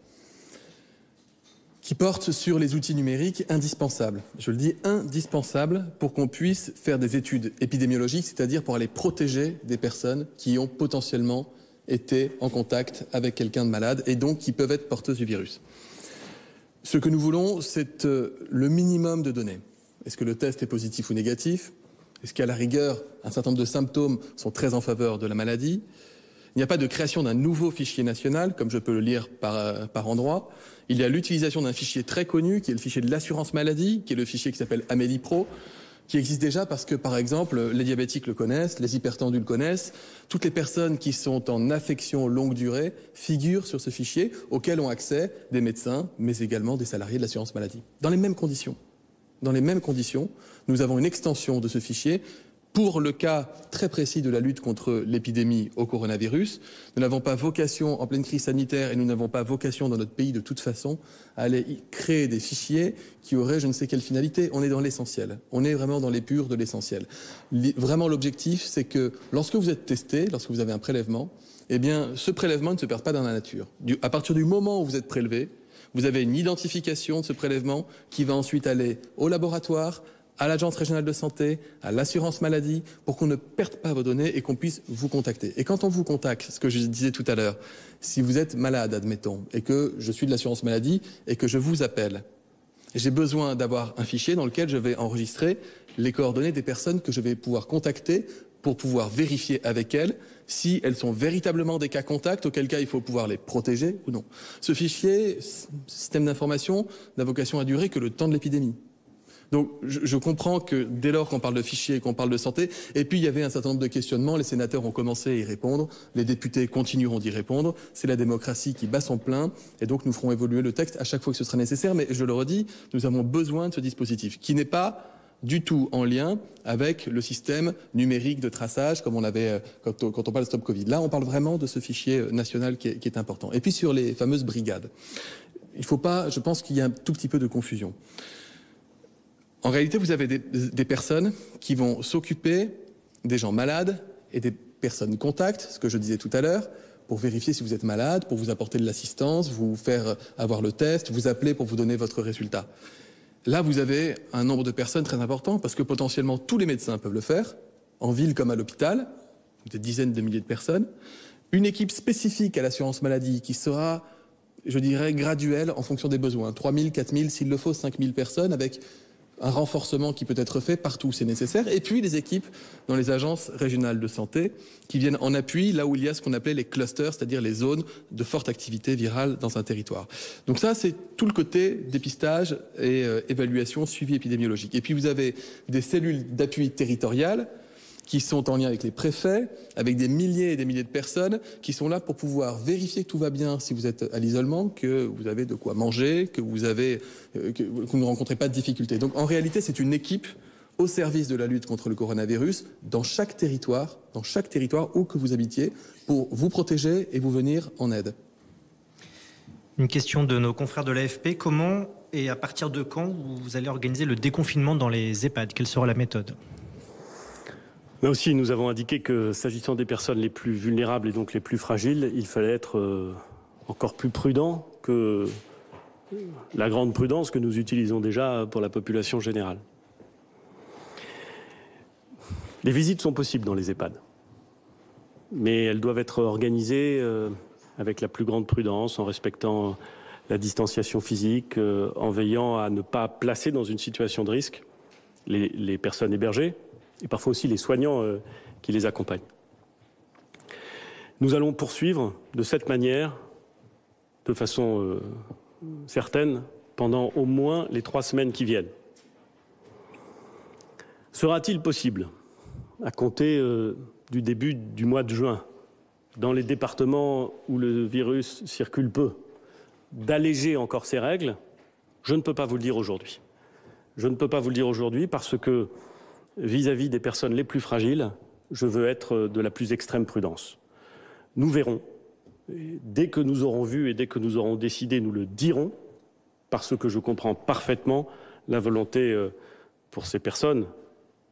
qui porte sur les outils numériques indispensables. Je le dis, indispensables pour qu'on puisse faire des études épidémiologiques, c'est-à-dire pour aller protéger des personnes qui ont potentiellement été en contact avec quelqu'un de malade et donc qui peuvent être porteuses du virus. Ce que nous voulons, c'est le minimum de données. Est-ce que le test est positif ou négatif ? Est-ce qu'à la rigueur, un certain nombre de symptômes sont très en faveur de la maladie ? Il n'y a pas de création d'un nouveau fichier national, comme je peux le lire par endroit. Il y a l'utilisation d'un fichier très connu, qui est le fichier de l'assurance maladie, qui est le fichier qui s'appelle Amélie Pro, qui existe déjà parce que, par exemple, les diabétiques le connaissent, les hypertendus le connaissent. Toutes les personnes qui sont en affection longue durée figurent sur ce fichier auquel ont accès des médecins, mais également des salariés de l'assurance maladie. Dans les mêmes conditions. Dans les mêmes conditions, nous avons une extension de ce fichier pour le cas très précis de la lutte contre l'épidémie au coronavirus. Nous n'avons pas vocation, en pleine crise sanitaire, et nous n'avons pas vocation dans notre pays de toute façon, à aller créer des fichiers qui auraient je ne sais quelle finalité. On est dans l'essentiel. On est vraiment dans l'épure de l'essentiel. Vraiment, l'objectif, c'est que lorsque vous êtes testé, lorsque vous avez un prélèvement, eh bien, ce prélèvement ne se perd pas dans la nature. À partir du moment où vous êtes prélevé, vous avez une identification de ce prélèvement qui va ensuite aller au laboratoire, à l'Agence régionale de santé, à l'assurance maladie, pour qu'on ne perde pas vos données et qu'on puisse vous contacter. Et quand on vous contacte, ce que je disais tout à l'heure, si vous êtes malade, admettons, et que je suis de l'assurance maladie et que je vous appelle, j'ai besoin d'avoir un fichier dans lequel je vais enregistrer les coordonnées des personnes que je vais pouvoir contacter pour pouvoir vérifier avec elles si elles sont véritablement des cas contacts, auquel cas il faut pouvoir les protéger ou non. Ce fichier, système d'information, n'a vocation à durer que le temps de l'épidémie. Donc je comprends que dès lors qu'on parle de fichiers et qu'on parle de santé, et puis il y avait un certain nombre de questionnements, les sénateurs ont commencé à y répondre, les députés continueront d'y répondre, c'est la démocratie qui bat son plein, et donc nous ferons évoluer le texte à chaque fois que ce sera nécessaire, mais je le redis, nous avons besoin de ce dispositif, qui n'est pas du tout en lien avec le système numérique de traçage, comme on avait quand on parle de Stop Covid. Là, on parle vraiment de ce fichier national qui est important. Et puis sur les fameuses brigades, il faut pas, je pense qu'il y a un tout petit peu de confusion. En réalité, vous avez des personnes qui vont s'occuper des gens malades et des personnes contacts, ce que je disais tout à l'heure, pour vérifier si vous êtes malade, pour vous apporter de l'assistance, vous faire avoir le test, vous appeler pour vous donner votre résultat. Là, vous avez un nombre de personnes très important parce que potentiellement tous les médecins peuvent le faire, en ville comme à l'hôpital, des dizaines de milliers de personnes. Une équipe spécifique à l'assurance maladie qui sera, je dirais, graduelle en fonction des besoins. 3 000, 4 000, s'il le faut, 5 000 personnes avec un renforcement qui peut être fait partout où c'est nécessaire. Et puis les équipes dans les agences régionales de santé qui viennent en appui là où il y a ce qu'on appelait les clusters, c'est-à-dire les zones de forte activité virale dans un territoire. Donc ça, c'est tout le côté dépistage et évaluation, suivi épidémiologique. Et puis vous avez des cellules d'appui territoriales qui sont en lien avec les préfets, avec des milliers et des milliers de personnes qui sont là pour pouvoir vérifier que tout va bien si vous êtes à l'isolement, que vous avez de quoi manger, que vous ne rencontrez pas de difficultés. Donc en réalité, c'est une équipe au service de la lutte contre le coronavirus dans chaque territoire où que vous habitiez, pour vous protéger et vous venir en aide. Une question de nos confrères de l'AFP. Comment et à partir de quand vous allez organiser le déconfinement dans les EHPAD ? Quelle sera la méthode ? Là aussi, nous avons indiqué que s'agissant des personnes les plus vulnérables et donc les plus fragiles, il fallait être encore plus prudent que la grande prudence que nous utilisons déjà pour la population générale. Les visites sont possibles dans les EHPAD, mais elles doivent être organisées avec la plus grande prudence, en respectant la distanciation physique, en veillant à ne pas placer dans une situation de risque les personnes hébergées, et parfois aussi les soignants qui les accompagnent. Nous allons poursuivre de cette manière, de façon certaine, pendant au moins les 3 semaines qui viennent. Sera-t-il possible, à compter du début du mois de juin, dans les départements où le virus circule peu, d'alléger encore ces règles? Je ne peux pas vous le dire aujourd'hui. Je ne peux pas vous le dire aujourd'hui parce que vis-à-vis des personnes les plus fragiles, je veux être de la plus extrême prudence. Nous verrons. Et dès que nous aurons vu et dès que nous aurons décidé, nous le dirons, parce que je comprends parfaitement la volonté pour ces personnes,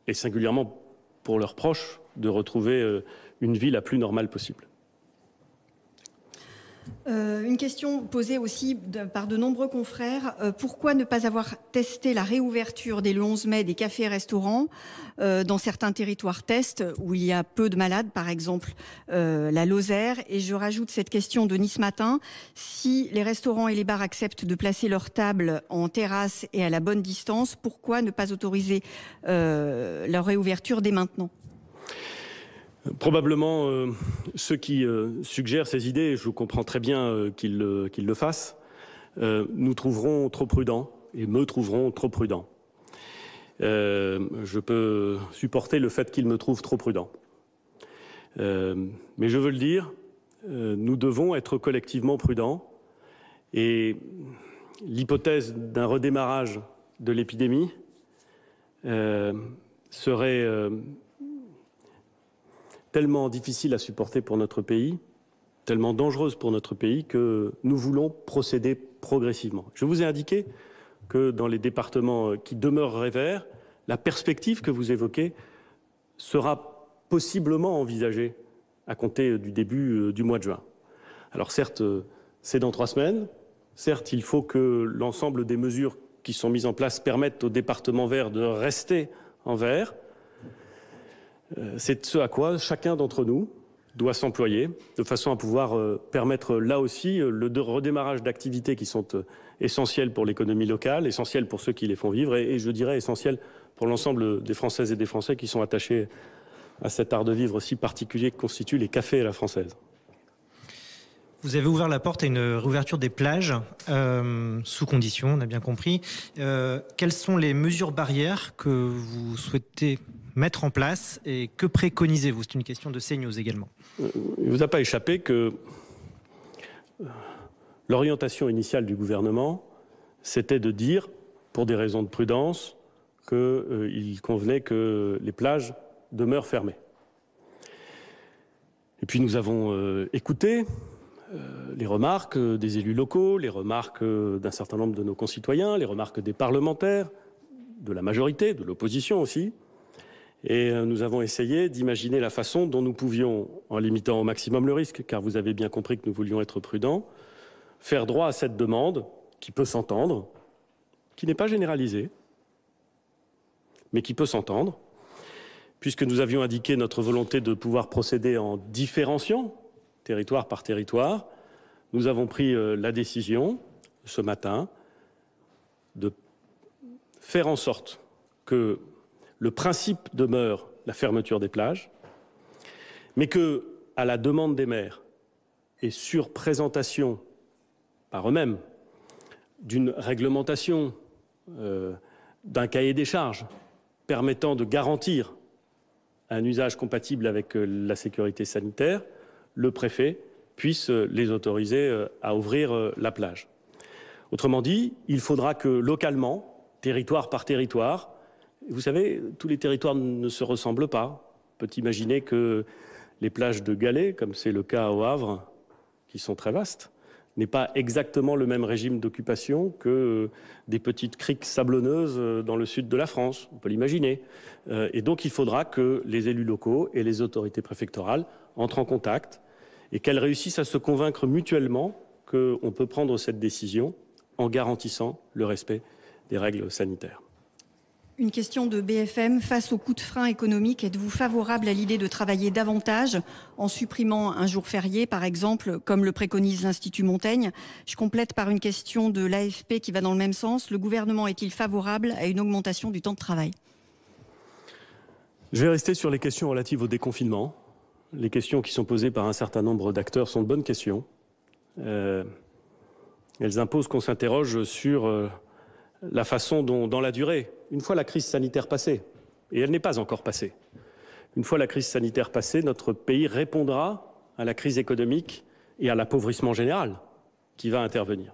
et singulièrement pour leurs proches, de retrouver une vie la plus normale possible. Une question posée aussi par de nombreux confrères. Pourquoi ne pas avoir testé la réouverture dès le 11 mai des cafés et restaurants dans certains territoires tests où il y a peu de malades, par exemple la Lozère? Et je rajoute cette question de Nice Matin. Si les restaurants et les bars acceptent de placer leurs tables en terrasse et à la bonne distance, pourquoi ne pas autoriser leur réouverture dès maintenant? Probablement ceux qui suggèrent ces idées, je comprends très bien qu'ils le fassent, nous trouverons trop prudents et me trouveront trop prudent. Je peux supporter le fait qu'ils me trouvent trop prudent. Mais je veux le dire, nous devons être collectivement prudents et l'hypothèse d'un redémarrage de l'épidémie serait tellement difficile à supporter pour notre pays, tellement dangereuse pour notre pays que nous voulons procéder progressivement. Je vous ai indiqué que dans les départements qui demeureraient verts, la perspective que vous évoquez sera possiblement envisagée à compter du début du mois de juin. Alors certes, c'est dans 3 semaines. Certes, il faut que l'ensemble des mesures qui sont mises en place permettent aux départements verts de rester en vert. C'est ce à quoi chacun d'entre nous doit s'employer de façon à pouvoir permettre là aussi le redémarrage d'activités qui sont essentielles pour l'économie locale, essentielles pour ceux qui les font vivre et je dirais essentielles pour l'ensemble des Françaises et des Français qui sont attachés à cet art de vivre si particulier que constituent les cafés à la française. Vous avez ouvert la porte à une réouverture des plages, sous conditions, on a bien compris. Quelles sont les mesures barrières que vous souhaitez mettre en place et que préconisez-vous? C'est une question de CNews également. Il ne vous a pas échappé que l'orientation initiale du gouvernement, c'était de dire, pour des raisons de prudence, qu'il convenait que les plages demeurent fermées. Et puis nous avons écouté les remarques des élus locaux, les remarques d'un certain nombre de nos concitoyens, les remarques des parlementaires, de la majorité, de l'opposition aussi. Et nous avons essayé d'imaginer la façon dont nous pouvions, en limitant au maximum le risque, car vous avez bien compris que nous voulions être prudents, faire droit à cette demande qui peut s'entendre, qui n'est pas généralisée, mais qui peut s'entendre, puisque nous avions indiqué notre volonté de pouvoir procéder en différenciant, territoire par territoire. Nous avons pris la décision, ce matin, de faire en sorte que le principe demeure la fermeture des plages, mais que, à la demande des maires et sur présentation par eux-mêmes d'une réglementation, d'un cahier des charges permettant de garantir un usage compatible avec la sécurité sanitaire, le préfet puisse les autoriser à ouvrir la plage. Autrement dit, il faudra que localement, territoire par territoire, vous savez, tous les territoires ne se ressemblent pas. On peut imaginer que les plages de galets, comme c'est le cas au Havre, qui sont très vastes, n'aient pas exactement le même régime d'occupation que des petites criques sablonneuses dans le sud de la France. On peut l'imaginer. Et donc, il faudra que les élus locaux et les autorités préfectorales entrent en contact et qu'elles réussissent à se convaincre mutuellement qu'on peut prendre cette décision en garantissant le respect des règles sanitaires. Une question de BFM. Face au coup de frein économique, êtes-vous favorable à l'idée de travailler davantage en supprimant un jour férié, par exemple, comme le préconise l'Institut Montaigne? Je complète par une question de l'AFP qui va dans le même sens. Le gouvernement est-il favorable à une augmentation du temps de travail? Je vais rester sur les questions relatives au déconfinement. Les questions qui sont posées par un certain nombre d'acteurs sont de bonnes questions. Elles imposent qu'on s'interroge sur la façon dont, dans la durée, une fois la crise sanitaire passée, et elle n'est pas encore passée, une fois la crise sanitaire passée, notre pays répondra à la crise économique et à l'appauvrissement général qui va intervenir.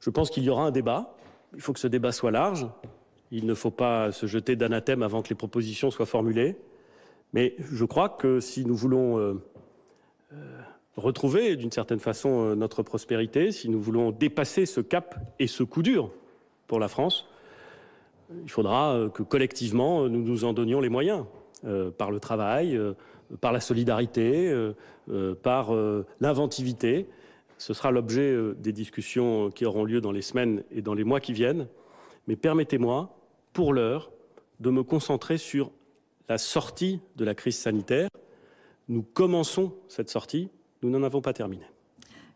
Je pense qu'il y aura un débat. Il faut que ce débat soit large. Il ne faut pas se jeter d'anathème avant que les propositions soient formulées. Mais je crois que si nous voulons retrouver d'une certaine façon notre prospérité, si nous voulons dépasser ce cap et ce coup dur pour la France, il faudra que collectivement nous nous en donnions les moyens. par le travail, par la solidarité, par l'inventivité. Ce sera l'objet des discussions qui auront lieu dans les semaines et dans les mois qui viennent. Mais permettez-moi, pour l'heure, de me concentrer sur la sortie de la crise sanitaire. Nous commençons cette sortie, nous n'en avons pas terminé.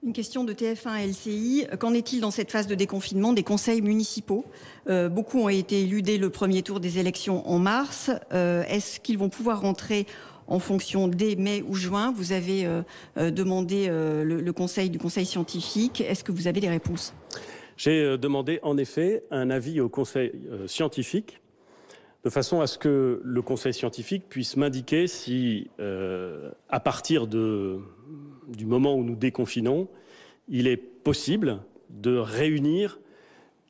Une question de TF1 à LCI. Qu'en est-il dans cette phase de déconfinement des conseils municipaux ? Beaucoup ont été élus dès le premier tour des élections en mars. Est-ce qu'ils vont pouvoir rentrer en fonction dès mai ou juin? Vous avez demandé le conseil du conseil scientifique. Est-ce que vous avez des réponses? J'ai demandé en effet un avis au conseil scientifique de façon à ce que le conseil scientifique puisse m'indiquer si, à partir du moment où nous déconfinons, il est possible de réunir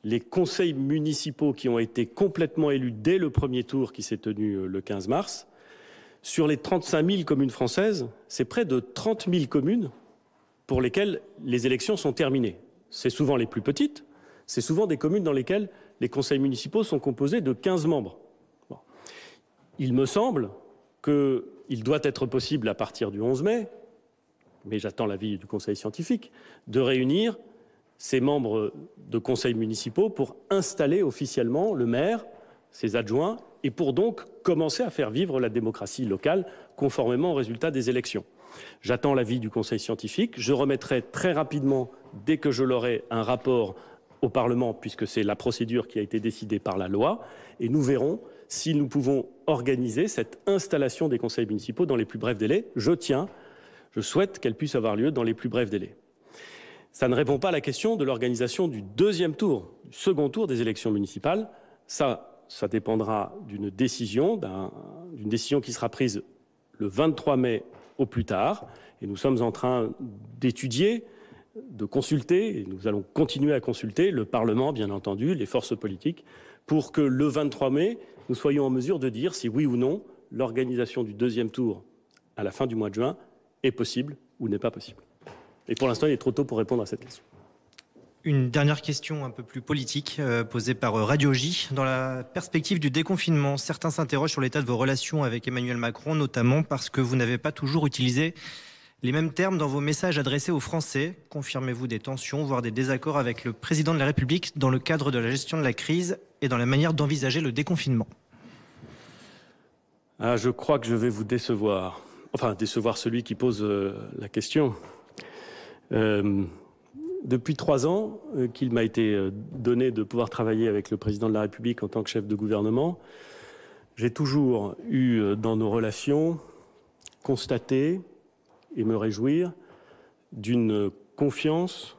les conseils municipaux qui ont été complètement élus dès le premier tour qui s'est tenu le 15 mars. Sur les 35 000 communes françaises, c'est près de 30 000 communes pour lesquelles les élections sont terminées. C'est souvent les plus petites, c'est souvent des communes dans lesquelles les conseils municipaux sont composés de 15 membres. Bon. Il me semble qu'il doit être possible à partir du 11 mai, mais j'attends l'avis du conseil scientifique, de réunir ces membres de conseils municipaux pour installer officiellement le maire, ses adjoints, et pour donc commencer à faire vivre la démocratie locale conformément aux résultats des élections. J'attends l'avis du conseil scientifique. Je remettrai très rapidement, dès que je l'aurai, un rapport au Parlement, puisque c'est la procédure qui a été décidée par la loi, et nous verrons si nous pouvons organiser cette installation des conseils municipaux dans les plus brefs délais. Je souhaite qu'elle puisse avoir lieu dans les plus brefs délais. Ça ne répond pas à la question de l'organisation du second tour des élections municipales. Ça dépendra d'une décision qui sera prise le 23 mai au plus tard. Et nous sommes en train d'étudier, de consulter, et nous allons continuer à consulter le Parlement, bien entendu, les forces politiques, pour que le 23 mai, nous soyons en mesure de dire si oui ou non l'organisation du deuxième tour à la fin du mois de juin est possible ou n'est pas possible. Et pour l'instant, il est trop tôt pour répondre à cette question. Une dernière question un peu plus politique posée par Radio J. Dans la perspective du déconfinement, certains s'interrogent sur l'état de vos relations avec Emmanuel Macron, notamment parce que vous n'avez pas toujours utilisé les mêmes termes dans vos messages adressés aux Français. Confirmez-vous des tensions, voire des désaccords avec le président de la République dans le cadre de la gestion de la crise et dans la manière d'envisager le déconfinement? Je crois que je vais vous décevoir. Enfin, décevoir celui qui pose la question. Depuis 3 ans qu'il m'a été donné de pouvoir travailler avec le président de la République en tant que chef de gouvernement, j'ai toujours eu dans nos relations constaté et me réjouir d'une confiance,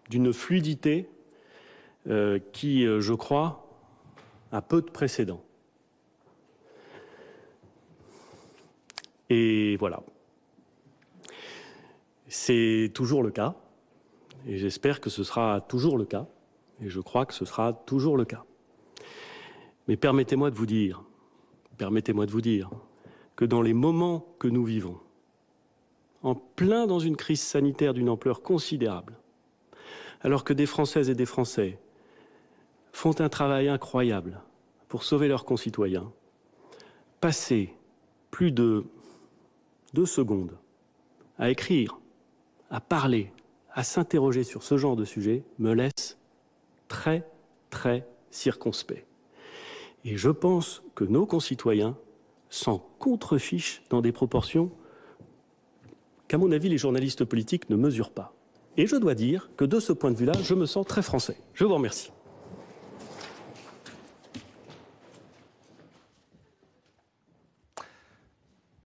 d'une fluidité qui, je crois, a peu de précédents. Et voilà. C'est toujours le cas. Et j'espère que ce sera toujours le cas. Et je crois que ce sera toujours le cas. Mais permettez-moi de vous dire que dans les moments que nous vivons, en plein dans une crise sanitaire d'une ampleur considérable, alors que des Françaises et des Français font un travail incroyable pour sauver leurs concitoyens, passer plus de 2 secondes à écrire, à parler, à s'interroger sur ce genre de sujet me laisse très, très circonspect. Et je pense que nos concitoyens s'en contrefichent dans des proportions qu'à mon avis les journalistes politiques ne mesurent pas. Et je dois dire que de ce point de vue-là, je me sens très français. Je vous remercie.